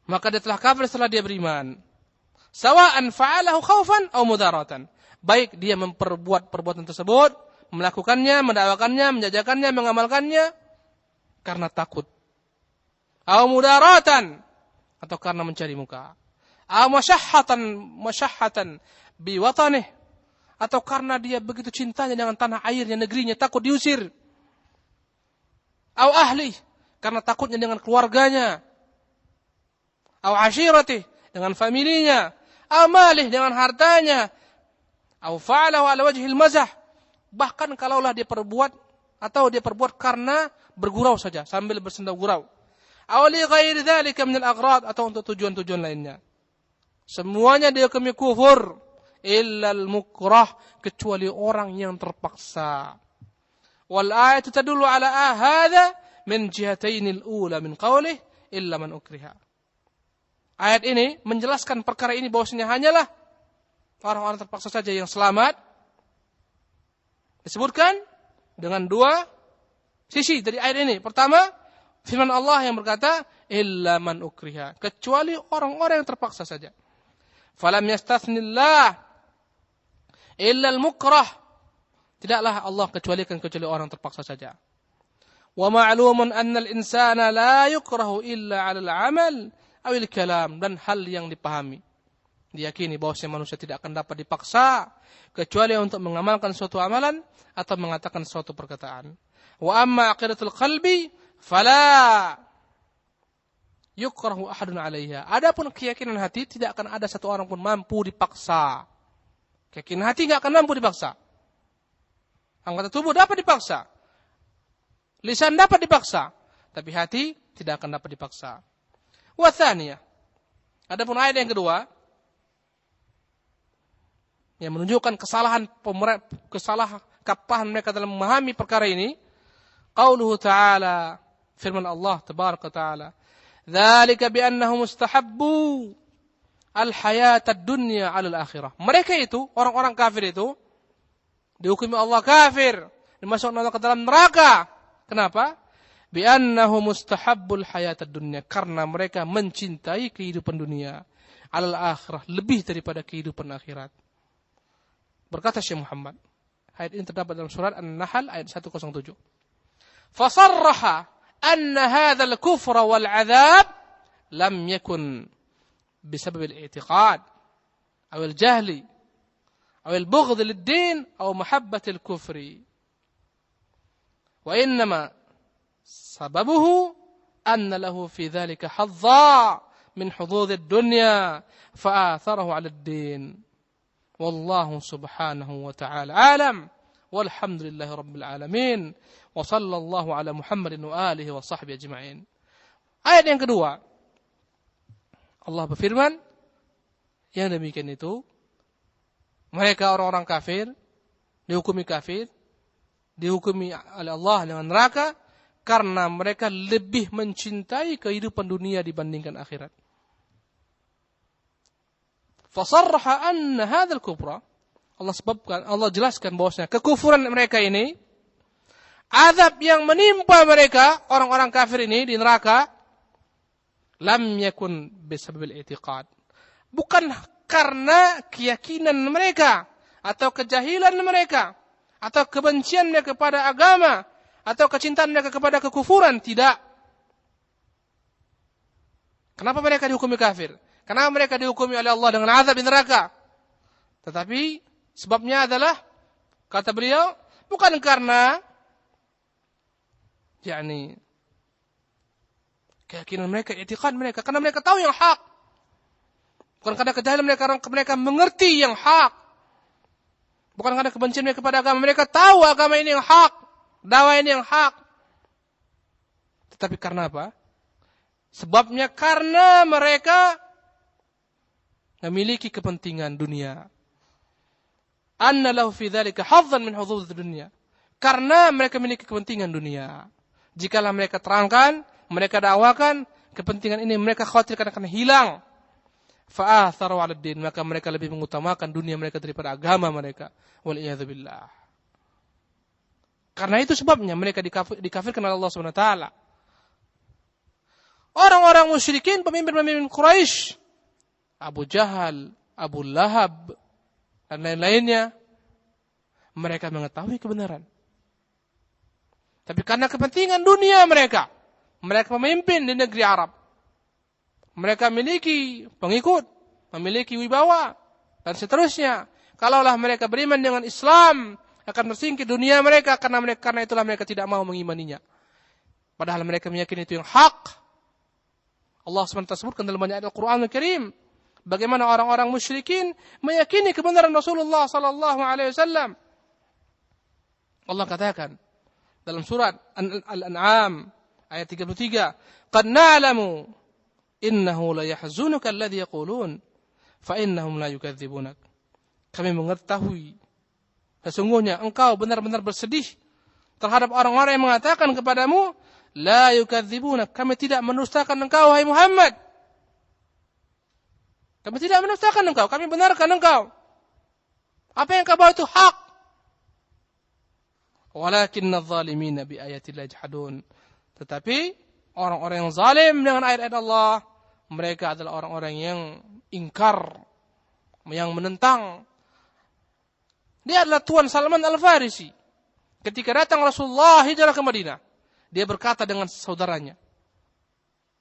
Maka dia telah kafir setelah dia beriman. Sawa'an fa'alahu khaufan aw mudaratan. Baik dia memperbuat perbuatan tersebut, melakukannya, mendakwakannya, menjajakannya, mengamalkannya karena takut. Aw mudaratan, atau karena mencari muka. Aw masyahhatan biwatanih, atau karena dia begitu cintanya dengan tanah airnya, negerinya, takut diusir. Aw ahli, karena takutnya dengan keluarganya. Aw ashirati, dengan familinya. Aw malih, dengan hartanya. Aw fa'alahu ala wajhil mazah, bahkan kalaulah dia perbuat karena bergurau saja, sambil bersenda gurau. Aw li ghairi dzalika min al-aghrad, atau untuk tujuan-tujuan lainnya. Semuanya dihukumi kufur illa al-mukrah, kecuali orang yang terpaksa. Wal ayatu tadullu ala hadza min jihatayn al-ula min qawlihi illa man ukriha. Ayat ini menjelaskan perkara ini bahwasanya hanyalah orang-orang terpaksa saja yang selamat. Disebutkan dengan dua sisi dari ayat ini. Pertama, firman Allah yang berkata illa man ukriha, kecuali orang-orang yang terpaksa saja. Falam yastathnillah illa al-mukrah, tidaklah Allah kecuali orang terpaksa saja. Wa ma'lumun anna al-insana la yukrahu illa 'ala al-'amal aw al-kalam, dan hal yang dipahami, diyakini bahwasanya manusia tidak akan dapat dipaksa kecuali untuk mengamalkan suatu amalan atau mengatakan suatu perkataan. Wa amma aqidatul qalbi fala yukrahu ahadun 'alaiha. Adapun keyakinan hati, tidak akan ada satu orang pun mampu dipaksa. Keyakinan hati enggak akan mampu dipaksa. Anggota tubuh dapat dipaksa. Lisan dapat dipaksa, tapi hati tidak akan dapat dipaksa. Wa tsaniyah. Adapun ayat yang kedua yang menunjukkan kesalahan kapahan mereka dalam memahami perkara ini, qauluhu ta'ala, firman Allah tabaraka ta'ala, dzalika bi annahum mustahabbu al-hayatad dunya 'ala al-akhirah. Mereka itu, orang-orang kafir itu, dihukumi Allah kafir, dimasukkan Allah ke dalam neraka. Kenapa? Bi annahum mustahabbul hayatad dunya, karena mereka mencintai kehidupan dunia, 'ala al-akhirah, lebih daripada kehidupan akhirat. Berkata Syekh Muhammad, ayat ini terdapat dalam surat An-Nahl ayat 107. Fasarraha anna hadzal kufra wal 'adzab lam yakun bisabab al-i'tiqad aw al-jahli aw al-bughd lid-din aw mahabbah al-kufri. Wa innama sababuhu anna lahu fi dhalika hadza min hudud ad-dunya fa'atharahu 'ala ad-din. Wallahu subhanahu wa ta'ala alam, walhamdulillahi rabbil alamin, wa sallallahu ala Muhammadin wa alihi wa sahbihi ajma'in. Ayat yang kedua, Allah berfirman, yang demikian itu, mereka orang-orang kafir, dihukumi oleh Allah dengan neraka, karena mereka lebih mencintai kehidupan dunia dibandingkan akhirat. Fasarraha anna hadzal kufra, Allah jelaskan bahwasanya kekufuran mereka ini, azab yang menimpa mereka orang-orang kafir ini di neraka, lam yakun bisababil i'tiqad, bukan karena keyakinan mereka atau kejahilan mereka atau kebencian mereka kepada agama atau kecintaan mereka kepada kekufuran, tidak. Kenapa mereka dihukumi kafir? Kenapa mereka dihukumi oleh Allah dengan azab di neraka? Tetapi sebabnya adalah, kata beliau, bukan karena keyakinan mereka, i'tiqad mereka, karena mereka tahu yang hak. Bukan karena kejahilan mereka mengerti yang hak. Bukan karena kebencian mereka kepada agama, mereka tahu agama ini yang hak, dakwah ini yang hak. Tetapi karena apa? Sebabnya karena mereka memiliki kepentingan dunia. Anna lahu fi dzalika hazzan min hududz dunya. Karena mereka memiliki kepentingan dunia. Jikalau mereka terangkan, mereka dakwakan, kepentingan ini mereka khawatirkan akan hilang. Fa'atharu 'ala ad-din, maka mereka lebih mengutamakan dunia mereka daripada agama mereka. Wal iyadzu billah. Karena itu sebabnya mereka dikafirkan oleh Allah Subhanahu wa taala. Orang-orang musyrikin, pemimpin-pemimpin Quraisy, Abu Jahal, Abu Lahab, dan lain-lainnya, mereka mengetahui kebenaran. Tapi karena kepentingan dunia mereka memimpin di negeri Arab. Mereka memiliki pengikut, memiliki wibawa, dan seterusnya. Kalaulah mereka beriman dengan Islam, akan tersingkir dunia mereka, karena itulah mereka tidak mau mengimaninya. Padahal mereka meyakini itu yang hak. Allah SWT sebutkan dalam banyak ayat Al-Quran Al-Karim, bagaimana orang-orang musyrikin meyakini kebenaran Rasulullah SAW. Allah katakan dalam surat Al-An'am ayat 33, "Qad na'lamu innahu la yahzunuka alladhi yaqulun fa innahum la yukadzibunak." Kami mengetahui sesungguhnya engkau benar-benar bersedih terhadap orang-orang yang mengatakan kepadamu, la yukadzibunak, kami tidak mendustakan engkau wahai Muhammad. Kami tidak mendustakan engkau, kami benarkan engkau. Apa yang kau bawa itu hak. Walakinna adh-dhalimina bi ayatillahi yajhadun. Tetapi orang-orang yang zalim dengan ayat-ayat Allah, mereka adalah orang-orang yang ingkar, yang menentang. Dia adalah Tuan Salman Al-Farisi. Ketika datang Rasulullah hijrah ke Madinah, dia berkata dengan saudaranya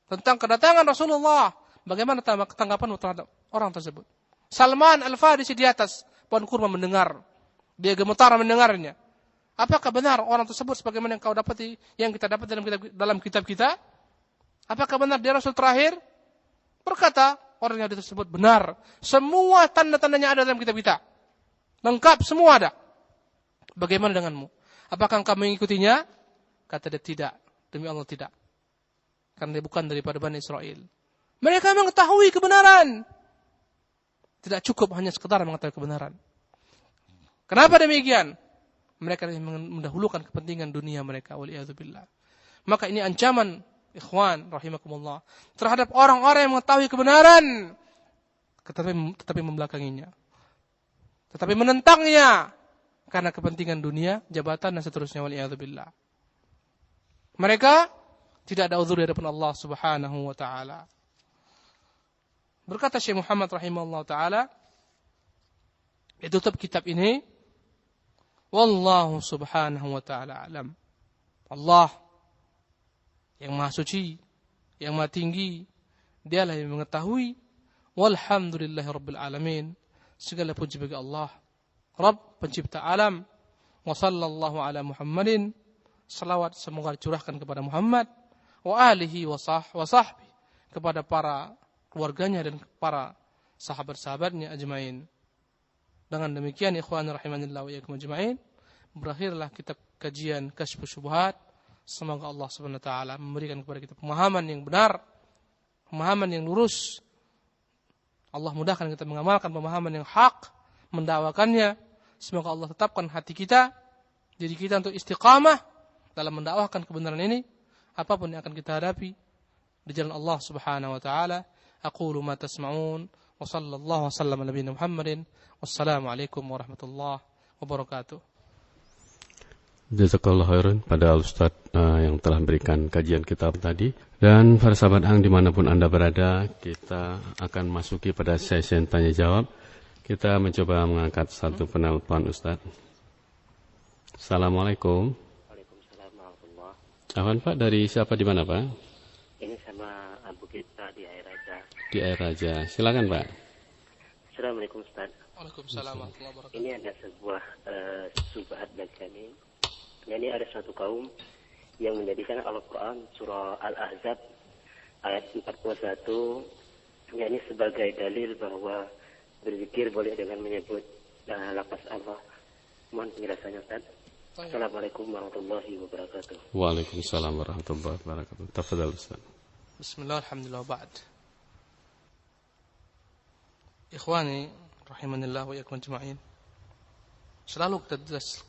tentang kedatangan Rasulullah, bagaimana tanggapan terhadap orang tersebut. Salman Al-Farisi di atas pohon kurma mendengar, dia gemetar mendengarnya. Apakah benar orang tersebut sebagaimana yang kau dapati, yang kita dapat dalam kitab kita? Apakah benar dia Rasul terakhir? Berkata orang yang tersebut, benar. Semua tanda-tandanya ada dalam kitab kita. Lengkap, semua ada. Bagaimana denganmu? Apakah engkau mengikutinya? Kata dia, tidak. Demi Allah tidak. Karena dia bukan daripada Bani Israel. Mereka mengetahui kebenaran. Tidak cukup hanya sekedar mengetahui kebenaran. Kenapa demikian? Mereka mendahulukan kepentingan dunia mereka. Waliyadzubillah. Maka ini ancaman, ikhwan, rahimakumullah, terhadap orang-orang yang mengetahui kebenaran, tetapi membelakanginya. Tetapi menentangnya. Karena kepentingan dunia, jabatan, dan seterusnya. Waliyadzubillah. Mereka tidak ada uzur di hadapan Allah Subhanahu wa taala. Berkata Syekh Muhammad rahimahullah taala, ditutup kitab ini, wallahu subhanahu wa ta'ala alam. Allah yang maha suci, yang maha tinggi, dialah yang mengetahui. Walhamdulillahi rabbil alamin. Segala puji bagi Allah, Rabb pencipta alam. Wa sallallahu ala Muhammadin. Salawat semoga dicurahkan kepada Muhammad, wa alihi wa sahbihi, kepada para keluarganya dan para sahabat-sahabatnya ajmain. Dengan demikian ikhwan rahimanillah wa iyyakum ajmain, berakhirlah kitab kajian Kasyfus Syubhat. Semoga Allah Subhanahu wa taala memberikan kepada kita pemahaman yang benar, pemahaman yang lurus. Allah mudahkan kita mengamalkan pemahaman yang hak, mendakwakannya. Semoga Allah tetapkan hati kita, diri kita untuk istiqamah dalam mendakwahkan kebenaran ini, apapun yang akan kita hadapi di jalan Allah Subhanahu wa taala. Aqulu ma tasma'un wa sallallahu wasallam ala nabiyina Muhammadin. Wassalamualaikum warahmatullahi wabarakatuh. Jazakallahu khairan pada Ustaz yang telah memberikan kajian kitab tadi. Dan para sahabat Hang dimanapun Anda berada, kita akan masuki pada sesi tanya jawab. Kita mencoba mengangkat satu penelpon Ustaz. Assalamualaikum. Waalaikumsalam warahmatullahi. Afwan Pak, dari siapa di mana Pak? Ini sama Abu Kita di Air Raja. Di Air Raja. Silakan, Pak. Assalamualaikum Ustaz. Waalaikumsalam warahmatullahi wabarakatuh. Ini ada sebuah subhat bagi kami. Jadi ada suatu kaum yang menjadikan Al-Quran surah Al-Ahzab ayat 41 yakni sebagai dalil bahwa berzikir boleh dengan menyebut lafaz Allah. Mohon penjelasannya Ustaz. Assalamualaikum warahmatullahi wabarakatuh. Waalaikumsalam warahmatullahi wabarakatuh. Tafadhal Ustaz. Bismillah, alhamdulillah, ba'd. Ikhwani rahimanillah wa iyyakum ajma'in. Selalu kita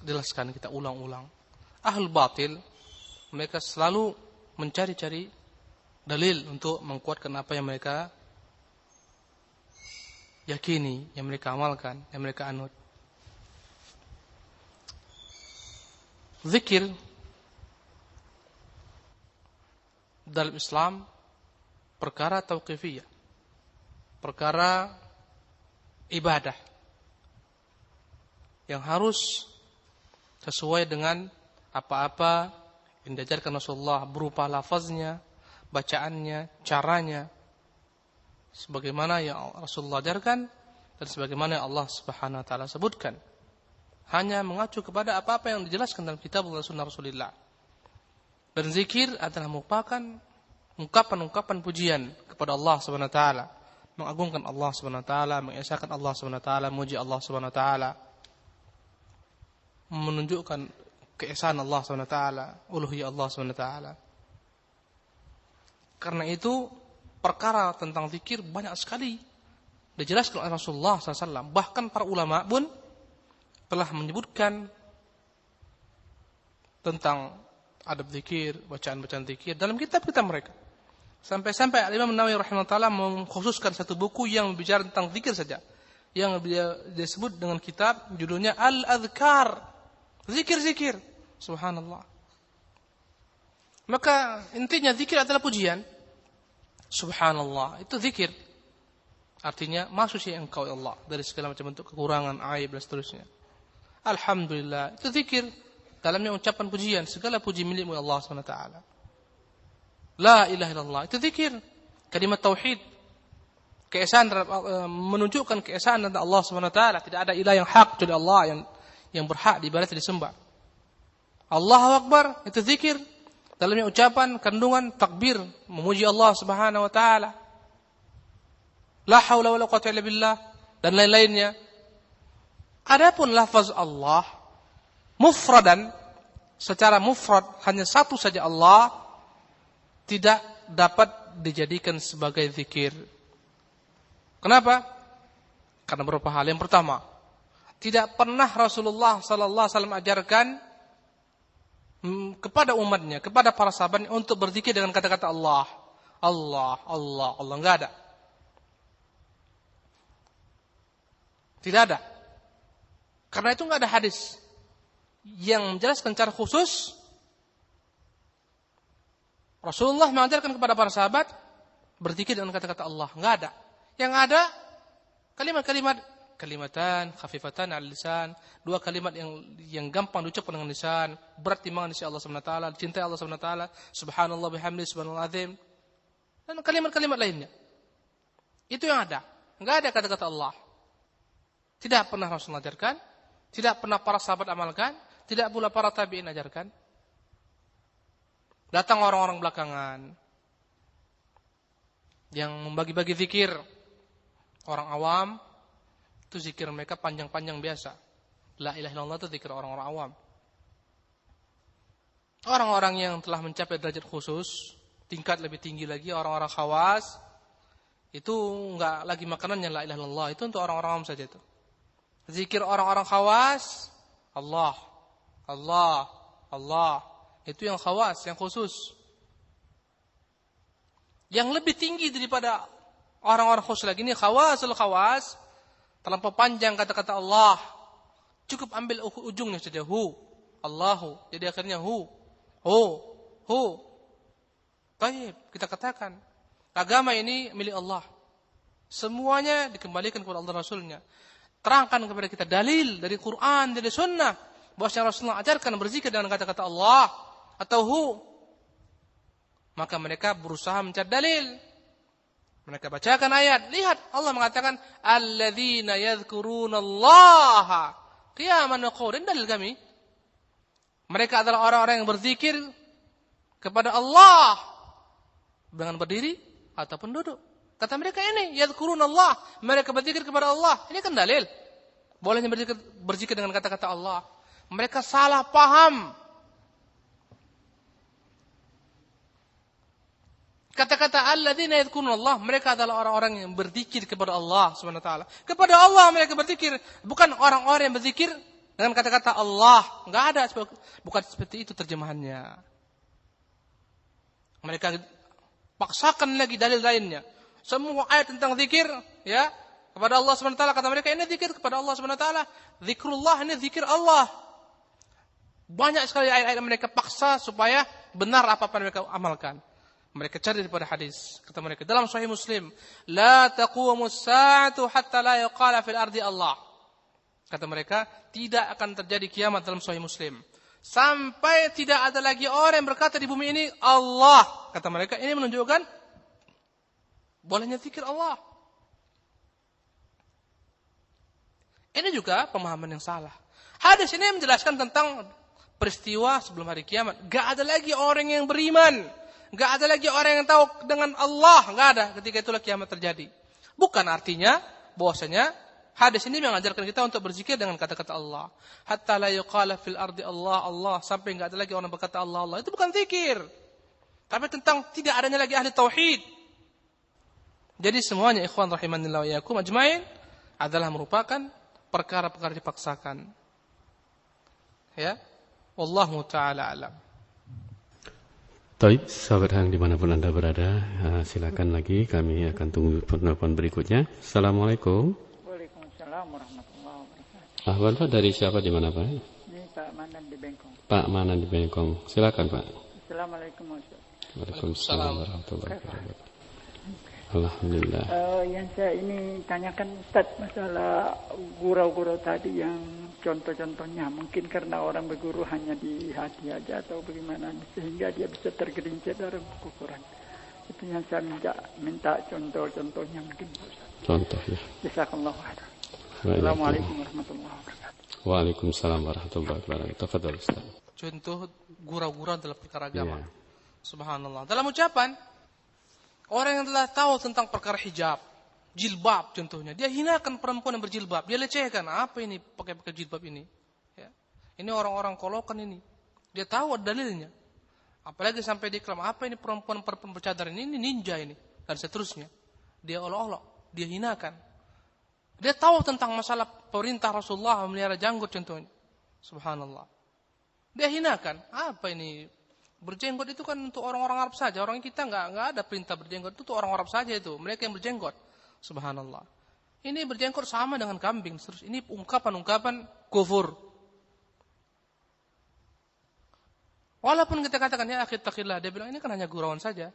jelaskan, kita ulang-ulang. Ahlul batil, mereka selalu mencari-cari dalil untuk menguatkan apa yang mereka yakini, yang mereka amalkan, yang mereka anut. Zikir dalam Islam perkara tauqifiyah, perkara ibadah yang harus sesuai dengan apa-apa yang diajarkan Rasulullah berupa lafaznya, bacaannya, caranya, sebagaimana yang Rasulullah ajarkan dan sebagaimana yang Allah Subhanahu wa taala sebutkan. Hanya mengacu kepada apa-apa yang dijelaskan dalam kitab dan sunnah Rasulullah. Dan zikir adalah merupakan ungkapan-ungkapan pujian kepada Allah Subhanahu wa taala, mengagungkan Allah Subhanahu wa taala, mengesahkan Allah Subhanahu wa taala, memuji Allah Subhanahu wa taala, menunjukkan keesaan Allah Subhanahu wa taala, uluhiyah Allah Subhanahu wa taala. Karena itu perkara tentang zikir banyak sekali dijelaskan oleh Rasulullah SAW. Bahkan para ulama pun telah menyebutkan tentang adab zikir, bacaan-bacaan zikir dalam kitab-kitab mereka. Sampai-sampai Imam Nawawi rahimahullah taala mengkhususkan satu buku yang berbicara tentang zikir saja, yang dia sebut dengan kitab judulnya Al-Adhkar, zikir-zikir. Subhanallah. Maka intinya zikir adalah pujian. Subhanallah, itu zikir. Artinya maksudnya engkau ya Allah dari segala macam bentuk kekurangan, aib dan seterusnya. Alhamdulillah, itu zikir. Dalamnya ucapan pujian, segala puji milikmu ya Allah SWT. La ilaha illallah, itu zikir. Kalimat tauhid, keesaan, menunjukkan keesaan tentang Allah SWT. Tidak ada ilah yang hak kecuali Allah yang berhak diibadati disembah. Allahu Akbar, itu zikir. Dalamnya ucapan, kandungan, takbir, memuji Allah Subhanahu wa taala. La haula wala quwwata illa billah dan lain-lainnya. Adapun lafaz Allah mufradan, secara mufrad hanya satu saja Allah, tidak dapat dijadikan sebagai zikir. Kenapa? Karena beberapa hal. Yang pertama, tidak pernah Rasulullah sallallahu alaihi wasallam ajarkan kepada umatnya, kepada para sahabatnya untuk berzikir dengan kata-kata Allah. Allah, Allah, Allah. Enggak ada. Tidak ada. Karena itu enggak ada hadis yang menjelaskan secara khusus Rasulullah mengajarkan kepada para sahabat berzikir dengan kata-kata Allah. Enggak ada. Yang ada kalimat-kalimat, kalimatan khafifatan al lisan, dua kalimat yang gampang diucapkan dengan lisan, berat timbangan di sisi Allah Subhanahu wa taala, dicintai Allah Subhanahu wa taala, subhanallah bihamdihi subhanal azim, dan kalimat-kalimat lainnya. Itu yang ada. Enggak ada kata-kata Allah. Tidak pernah Rasul ajarkan, tidak pernah para sahabat amalkan, tidak pula para tabi'in ajarkan. Datang orang-orang belakangan yang membagi-bagi zikir. Orang awam itu zikir mereka panjang-panjang biasa. La ilaha illallah itu zikir orang-orang awam. Orang-orang yang telah mencapai derajat khusus, tingkat lebih tinggi lagi, orang-orang khawas, itu enggak lagi makanannya la ilaha illallah, itu untuk orang-orang awam saja itu. Zikir orang-orang khawas, Allah, Allah, Allah, itu yang khawas, yang khusus. Yang lebih tinggi daripada orang-orang khusus lagi ini khawasul khawas, terlampau panjang kata-kata Allah. Cukup ambil ujungnya saja, hu, Allahu. Jadi akhirnya hu. Baik, kita katakan agama ini milik Allah. Semuanya dikembalikan kepada Allah Rasulnya. Terangkan kepada kita dalil dari Quran, dari Sunnah, bahwa Rasulullah ajarkan berzikir dengan kata-kata Allah atau hu. Maka mereka berusaha mencari dalil. Mereka bacakan ayat. Lihat Allah mengatakan alladzina yadhkurunallaha qiyaman wa qu'udan. Dalil kami. Mereka adalah orang-orang yang berzikir kepada Allah dengan berdiri ataupun duduk. Kata mereka ini yadhkurunallah, mereka berzikir kepada Allah. Ini kan dalil. Bolehnya berzikir dengan kata-kata Allah. Mereka salah paham. Kata-kata alladzina yadhkurunallah, mereka adalah orang-orang yang berzikir kepada Allah Subhanahu wa taala. Kepada Allah mereka berzikir, bukan orang-orang yang berzikir dengan kata-kata Allah. Enggak ada, bukan seperti itu terjemahannya. Mereka paksakan lagi dalil lainnya. Semua ayat tentang zikir, ya, kepada Allah Subhanahu wa taala, kata mereka ini zikir kepada Allah Subhanahu wa taala. Zikrullah ini zikir Allah. Banyak sekali ayat-ayat mereka paksa supaya benar apa-apa yang mereka amalkan. Mereka cari daripada hadis. Kata mereka dalam Sahih Muslim, la taqumus sa'atu hatta la yuqala fil ardi Allah. Kata mereka, tidak akan terjadi kiamat dalam Sahih Muslim sampai tidak ada lagi orang yang berkata di bumi ini Allah. Kata mereka, ini menunjukkan bolehnya zikir Allah. Ini juga pemahaman yang salah. Hadis ini menjelaskan tentang peristiwa sebelum hari kiamat. Gak ada lagi orang yang beriman. Gak ada lagi orang yang tahu dengan Allah. Gak ada. Ketika itulah kiamat terjadi. Bukan artinya bahwasanya hadis ini mengajarkan kita untuk berzikir dengan kata-kata Allah. Hatta la yuqala fil ardi Allah, Allah. Sampai gak ada lagi orang berkata Allah, Allah. Itu bukan zikir. Tapi tentang tidak adanya lagi ahli tauhid. Jadi semuanya ikhwan rahimanillah wa iyyakum ajmain adalah merupakan perkara-perkara dipaksakan. Ya. Wallahu ta'ala alam. Baik, sahabat Hang dimanapun Anda berada, silakan lagi, kami akan tunggu penelpon berikutnya. Assalamualaikum. Waalaikumsalam warahmatullahi wabarakatuh. Ahwan Pak, dari siapa di mana Pak? Ini Pak Manan di Bengkong. Pak Manan di Bengkong, silakan Pak. Assalamualaikum Ustaz. Waalaikumsalam warahmatullahi wabarakatuh. Alhamdulillah. Yang saya ini tanyakan Ustaz masalah gurau-gurau tadi yang contoh-contohnya. Mungkin karena orang berguru hanya di hati aja atau bagaimana sehingga dia bisa tergelincir dalam Quran. Itu yang saya minta contoh-contohnya mungkin Ustaz. Contoh ya. Jazakallahu khairan. Assalamualaikum warahmatullahi wabarakatuh. Waalaikumsalam warahmatullahi wabarakatuh. Tafadhol Ustaz. Contoh gurau-gurau dalam perkara agama. Ya. Subhanallah. Dalam ucapan orang yang telah tahu tentang perkara hijab, jilbab contohnya, dia hinakan perempuan yang berjilbab, dia lecehkan, apa ini pakai jilbab ini? Ya. Ini orang-orang kolokan ini, dia tahu ada dalilnya. Apalagi sampai diklaim, apa ini perempuan bercadar ini ninja ini, dan seterusnya. Dia olok-olok, dia hinakan. Dia tahu tentang masalah perintah Rasulullah memelihara janggut contohnya. Subhanallah. Dia hinakan, apa ini? Berjenggot itu kan untuk orang-orang Arab saja. Orang kita enggak ada perintah berjenggot. Itu untuk orang Arab saja itu. Mereka yang berjenggot. Subhanallah. Ini berjenggot sama dengan kambing. Terus ini ungkapan-ungkapan kufur. Walaupun kita katakan ya akhi taqillah, dia bilang ini kan hanya gurauan saja.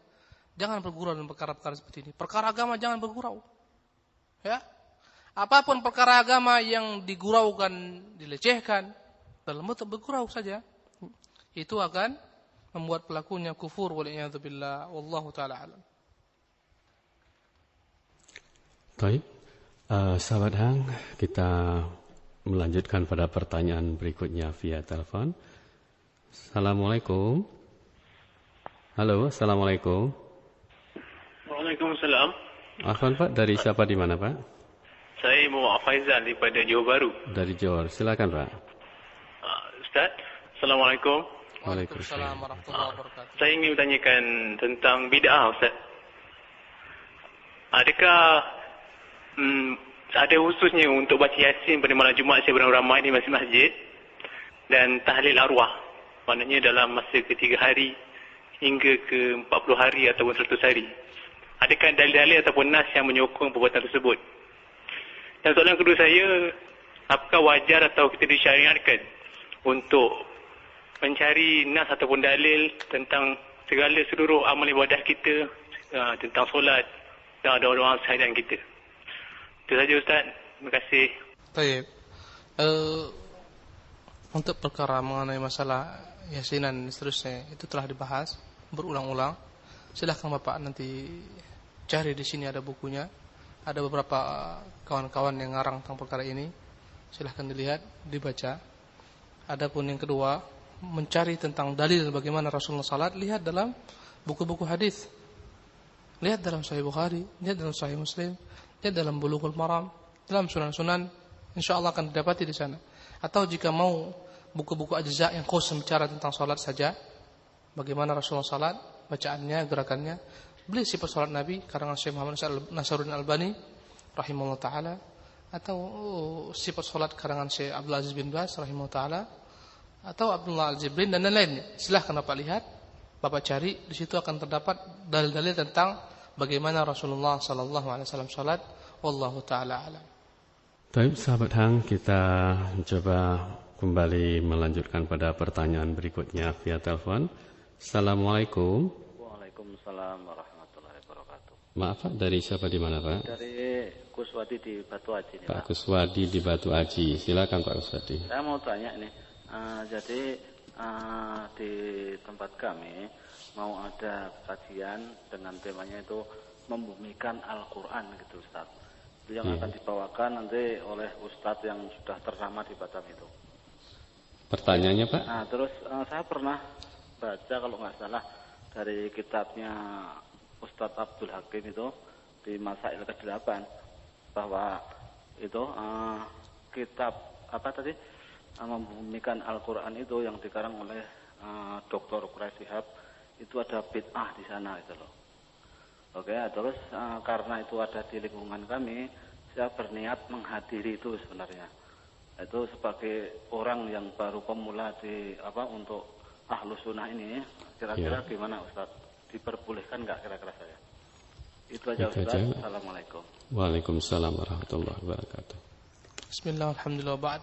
Jangan bergurau dalam perkara-perkara seperti ini. Perkara agama jangan bergurau. Ya. Apapun perkara agama yang diguraukan, dilecehkan, dalam bentuk bergurau saja, itu akan membuat pelakunya kufur waliyadzubillah. Wallahu ta'ala alam. Baik, sahabat Hang, kita melanjutkan pada pertanyaan berikutnya via telepon. Assalamualaikum. Halo, assalamualaikum. Waalaikumsalam. Afwan Pak, dari siapa di mana Pak? Saya Muhammad Faizal daripada Johor Bahru. Dari Johor, silakan Pak. Ustaz, Assalamualaikum. Waalaikumsalam warahmatullahi wabarakatuh. Saya ingin bertanyakan tentang bid'ah Ustaz. Adakah ada khususnya untuk baca Yasin pada malam Jumaat saya beramai-ramai di masjid-masjid dan tahlil arwah? Maknanya dalam masa ke-3 hari hingga ke-40 hari ataupun 100 hari. Adakah dalil-dalil ataupun nas yang menyokong perbuatan tersebut? Dan soalan kedua saya, apakah wajar atau kita disyariatkan untuk mencari nas ataupun dalil tentang segala seluruh amal ibadah kita, tentang solat dan doa-doa seharian kita? Itu saja Ustaz. Terima kasih. Baik. Untuk perkara mengenai masalah yasinan dan seterusnya, itu telah dibahas berulang-ulang. Silahkan Bapak nanti cari di sini ada bukunya. Ada beberapa kawan-kawan yang ngarang tentang perkara ini. Silahkan dilihat, dibaca. Adapun yang kedua, mencari tentang dalil bagaimana Rasulullah salat, lihat dalam buku-buku hadis. Lihat dalam Sahih Bukhari, lihat dalam Sahih Muslim, lihat dalam Bulughul Maram, dalam sunan-sunan, insyaallah akan didapati di sana. Atau jika mau buku-buku ajza yang khusus bicara tentang salat saja, bagaimana Rasulullah salat, bacaannya, gerakannya, beli sifat salat Nabi karangan Syekh Muhammad Nasruddin Albani rahimahullah taala, atau sifat salat karangan Syekh Abdul Aziz bin Baz rahimahullah taala, atau Abdullah Al-Jibrin dan lain-lainnya. Silahkan Bapak lihat, Bapak cari, di situ akan terdapat dalil-dalil tentang bagaimana Rasulullah sallallahu alaihi wasallam salat. Wallahu taala alam. Baik, sahabat Hang, kita mencoba kembali melanjutkan pada pertanyaan berikutnya via telepon. Assalamualaikum. Waalaikumsalam warahmatullahi wabarakatuh. Maaf Pak, dari siapa di mana Pak? Dari Kuswadi di Batu Aji nih, Pak Kuswadi di Batu Aji. Silakan Pak Kuswadi. Saya mau tanya nih, jadi di tempat kami mau ada kajian dengan temanya itu membumikan Al-Quran gitu Ustaz. Itu yang akan dibawakan nanti oleh Ustadz yang sudah ternama di Batam itu. Pertanyaannya Pak? Nah terus saya pernah baca kalau nggak salah dari kitabnya Ustadz Abdul Hakim itu di Masail ke-8 bahwa itu kitab apa tadi membumikan Al-Quran itu yang dikarang oleh Dr. Quraish Shihab itu ada bid'ah di sana itu loh. Oke, terus karena itu ada di lingkungan kami, saya berniat menghadiri itu sebenarnya. Itu sebagai orang yang baru pemula di untuk Ahlus Sunnah ini, kira-kira gimana Ustaz? Diperbolehkan nggak kira-kira saya? Itu aja Ustaz. Assalamualaikum. Waalaikumsalam warahmatullahi wabarakatuh. Bismillah, alhamdulillah, ba'd.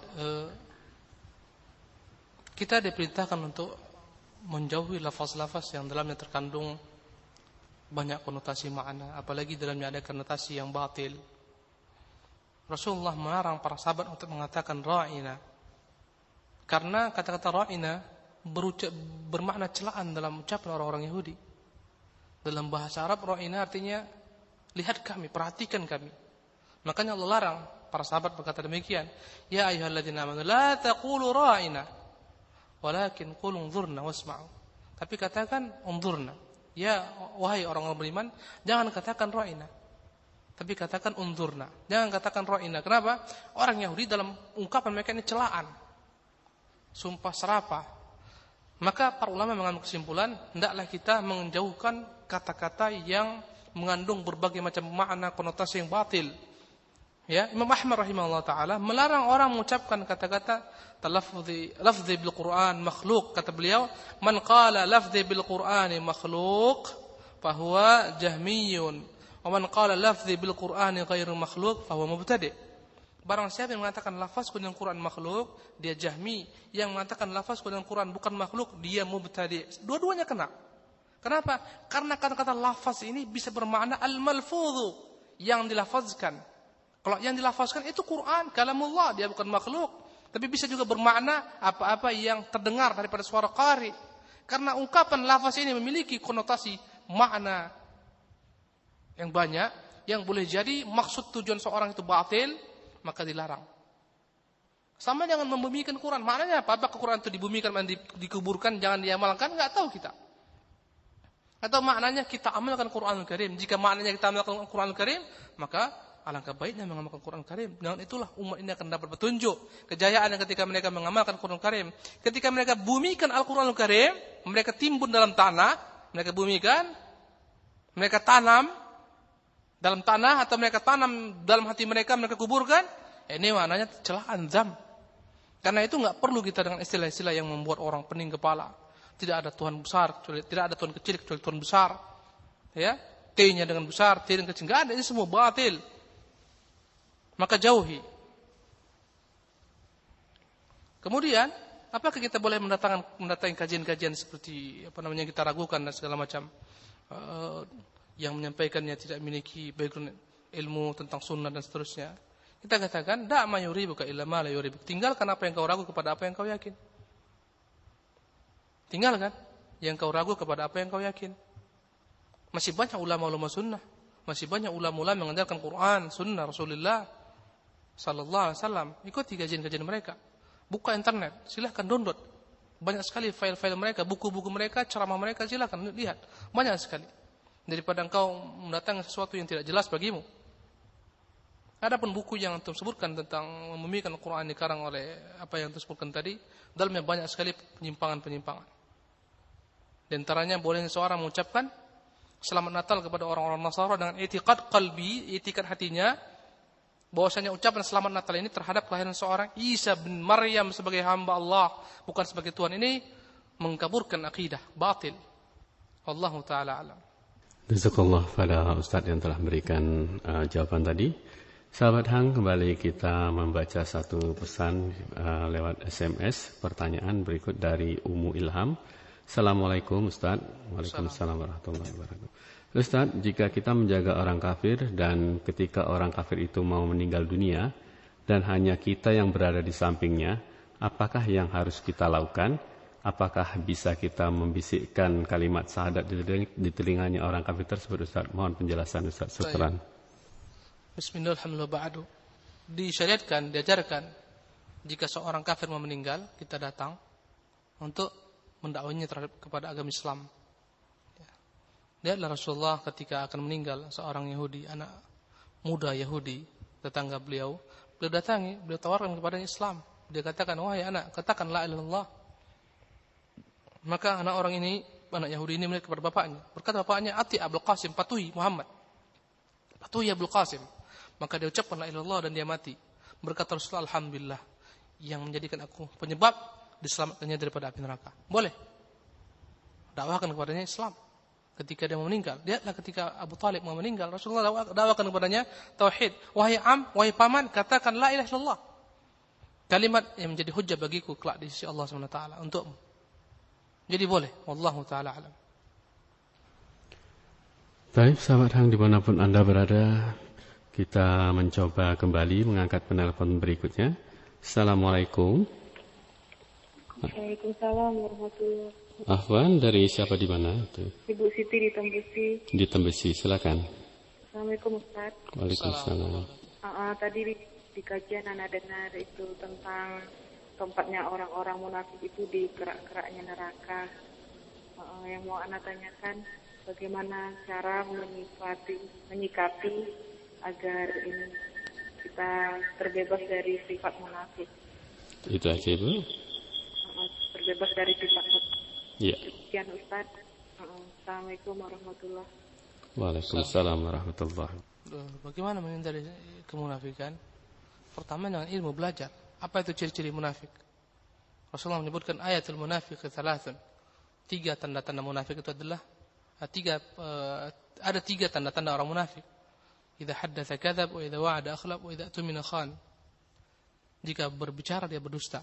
Kita diperintahkan untuk menjauhi lafaz-lafaz yang dalamnya terkandung banyak konotasi makna, apalagi dalamnya ada konotasi yang batil. Rasulullah melarang para sahabat untuk mengatakan ra'ina, karena kata-kata ra'ina bermakna celaan dalam ucapan orang-orang Yahudi. Dalam bahasa Arab ra'ina artinya lihat kami, perhatikan kami. Makanya Allah larang para sahabat berkata demikian, ya ayyuhalladzina amanu la taqulu ra'ina walakin qulu unzurna wasma'u. Tapi katakan unzurna. Ya wahai orang-orang beriman, jangan katakan ra'ina, tapi katakan unzurna. Jangan katakan ra'ina. Kenapa? Orang Yahudi dalam ungkapan mereka ini celaan, sumpah serapah. Maka para ulama mengambil kesimpulan, hendaklah kita menjauhkan kata-kata yang mengandung berbagai macam makna konotasi yang batil. Ya, Imam Ahmad rahimahullah taala melarang orang mengucapkan kata-kata lafzi bil Quran makhluk. Kata beliau, man qala lafzi bil Qur'ani makhluk fa huwa jahmiyun, wa man qala lafzi bil Qur'ani ghairu makhluk fa huwa mubtadi'. Barang siapa yang mengatakan lafazku dengan Quran makhluk, dia jahmi. Yang mengatakan lafazku dengan Quran bukan makhluk, dia mubtadi'. Dua-duanya kena. Kenapa? Karena kata-kata lafaz ini bisa bermakna al-malfudhu, yang dilafazkan. Kalau yang dilafazkan itu Quran, kalamullah, dia bukan makhluk. Tapi bisa juga bermakna apa-apa yang terdengar daripada suara qari. Karena ungkapan lafaz ini memiliki konotasi makna yang banyak, yang boleh jadi maksud tujuan seorang itu batil, maka dilarang. Sama dengan membumikan Quran. Maknanya apa? Apakah Quran itu dibumikan dan dikuburkan, jangan diamalkan? Enggak tahu kita. Atau maknanya kita amalkan Quranul Karim. Jika maknanya kita amalkan Quranul Karim, maka alangkah baiknya mengamalkan Quran Karim. Dengan itulah umat ini akan dapat petunjuk. Kejayaan ketika mereka mengamalkan Quran Karim. Ketika mereka bumikan Al-Quranul Karim, mereka timbun dalam tanah, mereka bumikan, mereka tanam dalam tanah, atau mereka tanam dalam hati mereka, mereka kuburkan. Ini maknanya celaan zam. Karena itu enggak perlu kita dengan istilah-istilah yang membuat orang pening kepala. Tidak ada Tuhan besar, tidak ada Tuhan kecil kecuali Tuhan besar. Ya, T-nya dengan besar, T dengan kecil, enggak ada, ini semua batil. Maka jauhi. Kemudian, apakah kita boleh mendatangi kajian-kajian seperti yang kita ragukan dan segala macam, yang menyampaikannya tidak memiliki background ilmu tentang sunnah dan seterusnya? Kita katakan, da' ma yuribuka illa ma la yuribuk. Tinggalkan apa yang kau ragu kepada apa yang kau yakin. Tinggalkan yang kau ragu kepada apa yang kau yakin. Masih banyak ulama-ulama sunnah, Masih banyak ulama-ulama yang mengajarkan Quran, sunnah Rasulullah sallallahu alaihi wasallam. Ikuti kajian-kajian mereka. Buka internet, silahkan download. Banyak sekali file-file mereka, buku-buku mereka, ceramah mereka, silahkan lihat. Banyak sekali. Daripada engkau mendatangkan sesuatu yang tidak jelas bagimu. Adapun buku yang antum sebutkan tentang memimikan Al-Quran dikarang oleh apa yang antum sebutkan tadi, dalamnya banyak sekali penyimpangan-penyimpangan. Di antaranya boleh seorang mengucapkan Selamat Natal kepada orang-orang Nasara dengan i'tiqad qalbi, i'tiqad hatinya, bahwasanya ucapan Selamat Natal ini terhadap kelahiran seorang Isa bin Maryam sebagai hamba Allah, bukan sebagai Tuhan, ini mengkaburkan akidah batil. Wallahu taala alam. Jazakallah pada Ustaz yang telah memberikan jawaban tadi. Sahabat Hang, kembali kita membaca satu pesan lewat SMS. Pertanyaan berikut dari Ummu Ilham. Assalamualaikum Ustaz. Waalaikumsalam warahmatullahi wabarakatuh. Ustaz, jika kita menjaga orang kafir dan ketika orang kafir itu mau meninggal dunia dan hanya kita yang berada di sampingnya, apakah yang harus kita lakukan? Apakah bisa kita membisikkan kalimat syahadat di telinganya orang kafir tersebut, Ustaz? Mohon penjelasan Ustaz. Syukran. Bismillahirrahmanirrahim. Disyariatkan, diajarkan jika seorang kafir mau meninggal, kita datang untuk mendakwahinya kepada agama Islam. Lihatlah Rasulullah ketika akan meninggal seorang Yahudi, anak muda Yahudi, tetangga beliau datangi, beliau tawarkan kepadanya Islam. Dia katakan, wahai anak, katakan la ilaha illallah. Maka anak Yahudi ini melihat kepada bapaknya. Berkata bapaknya, ati Abdul Qasim, patuhi Muhammad. Patuhi Abdul Qasim. Maka dia ucapkan la ilaha illallah dan dia mati. Berkata Rasulullah, alhamdulillah yang menjadikan aku penyebab diselamatkannya daripada api neraka. Boleh. Dakwahkan kepadanya Islam ketika dia mau meninggal. Lihatlah ketika Abu Talib mau meninggal, Rasulullah dakwahkan kepadanya tauhid. Wahai wahai paman, katakan la ilaha illallah. Kalimat yang menjadi hujjah bagiku kelak di sisi Allah Subhanahu wa taala untukmu. Jadi boleh. Wallahu taala alam. Baik, sahabat Hang dimanapun Anda berada, kita mencoba kembali mengangkat penelpon berikutnya. Assalamualaikum. Waalaikumsalam warahmatullahi wabarakatuh. Afwan, dari siapa di mana itu? Ibu Siti di Tembesi. Di Tembesi, silakan. Assalamualaikum Ustaz. Waalaikumsalam. Tadi di kajian Anda dengar itu tentang tempatnya orang-orang munafik itu di kerak-keraknya neraka. Yang mau Anda tanyakan, bagaimana cara menyikapi agar ini kita terbebas dari sifat munafik. Itu aja Ibu. Terbebas dari sifat munafik. Iya. Sekian Ustaz. Assalamualaikum warahmatullahi wabarakatuh. Waalaikumsalam warahmatullahi. Bagaimana menghindari kemunafikan? Pertama dengan ilmu, belajar. Apa itu ciri-ciri munafik? Rasulullah menyebutkan ayatul munafiq thalathun. 3 tanda-tanda munafik itu adalah ada 3 tanda-tanda orang munafik. Idza haddatsa kadzab wa idza wa'ada akhlaf wa idza tumina khan. Jika berbicara dia berdusta.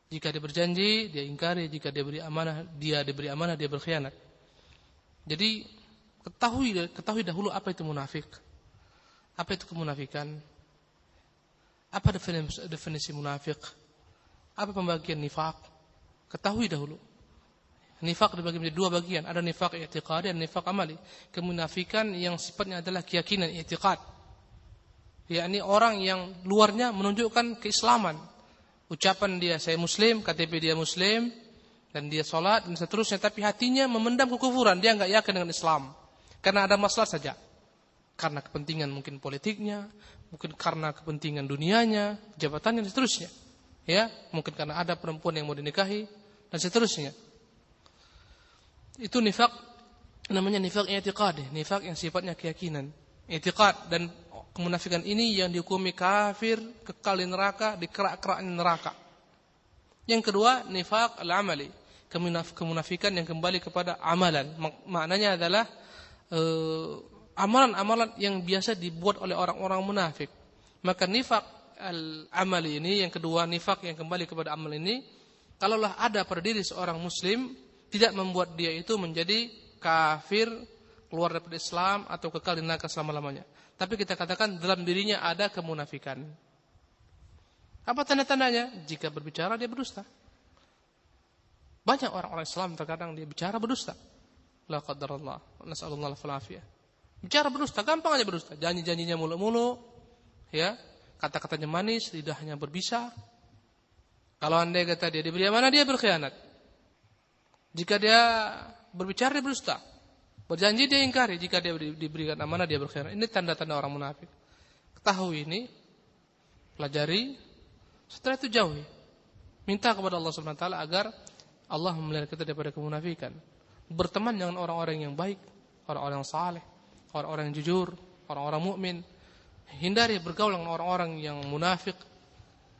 Jika dia berjanji dia ingkari, jika dia diberi amanah dia berkhianat. Jadi ketahui dahulu apa itu munafik. Apa itu kemunafikan? Apa definisi munafik? Apa pembagian nifak? Ketahui dahulu. Nifak dibagi menjadi 2 bagian. Ada nifak i'tiqadi dan nifak amali. Kemunafikan yang sifatnya adalah keyakinan i'tiqad. Yakni orang yang luarnya menunjukkan keislaman. Ucapan dia saya muslim, KTP dia muslim, dan dia sholat dan seterusnya, tapi hatinya memendam kekufuran, dia enggak yakin dengan Islam. Karena ada masalah saja. Karena kepentingan mungkin politiknya, mungkin karena kepentingan dunianya, jabatannya dan seterusnya. Ya, mungkin karena ada perempuan yang mau dinikahi dan seterusnya. Itu nifak, namanya nifak i'tiqadi, nifak yang sifatnya keyakinan. I'tiqad, dan kemunafikan ini yang dihukumi kafir, kekal di neraka, di kerak-keraknya neraka. Yang kedua, nifaq al-amali, kemunafikan yang kembali kepada amalan. Maknanya adalah amalan-amalan yang biasa dibuat oleh orang-orang munafik. Maka nifaq al-amali ini, yang kedua, nifaq yang kembali kepada amal ini, kalaulah ada pada diri seorang muslim, tidak membuat dia itu menjadi kafir, keluar dari Islam atau kekal di neraka selama-lamanya. Tapi kita katakan dalam dirinya ada kemunafikan. Apa tanda-tandanya? Jika berbicara dia berdusta. Banyak orang-orang Islam terkadang dia bicara berdusta. La qadarallah, nas'alullah al-afiyah. Bicara berdusta, gampang aja berdusta. Janji-janjinya muluk-muluk, ya, kata-katanya manis, lidahnya berbisa. Kalau andai kata dia diberi amanah, dia berkhianat. Jika dia berbicara, dia berdusta. Berjanji, dia ingkari. Jika dia diberikan amanah, dia berkhianat. Ini tanda-tanda orang munafik. Ketahui ini, pelajari, setelah itu jauhi. Minta kepada Allah SWT agar Allah memelihara kita daripada kemunafikan. Berteman dengan orang-orang yang baik, orang-orang yang saleh, orang-orang yang jujur, orang-orang mukmin. Hindari bergaul dengan orang-orang yang munafik,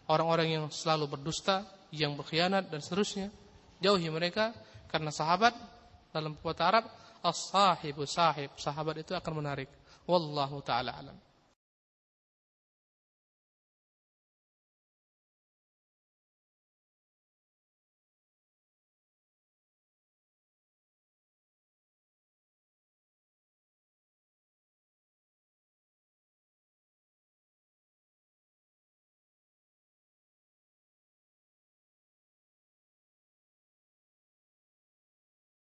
orang-orang yang selalu berdusta, yang berkhianat dan seterusnya. Jauhi mereka, karena sahabat dalam pepatah Arab, as-sahibu sahib, sahabat itu akan menarik. Wallahu taala alam.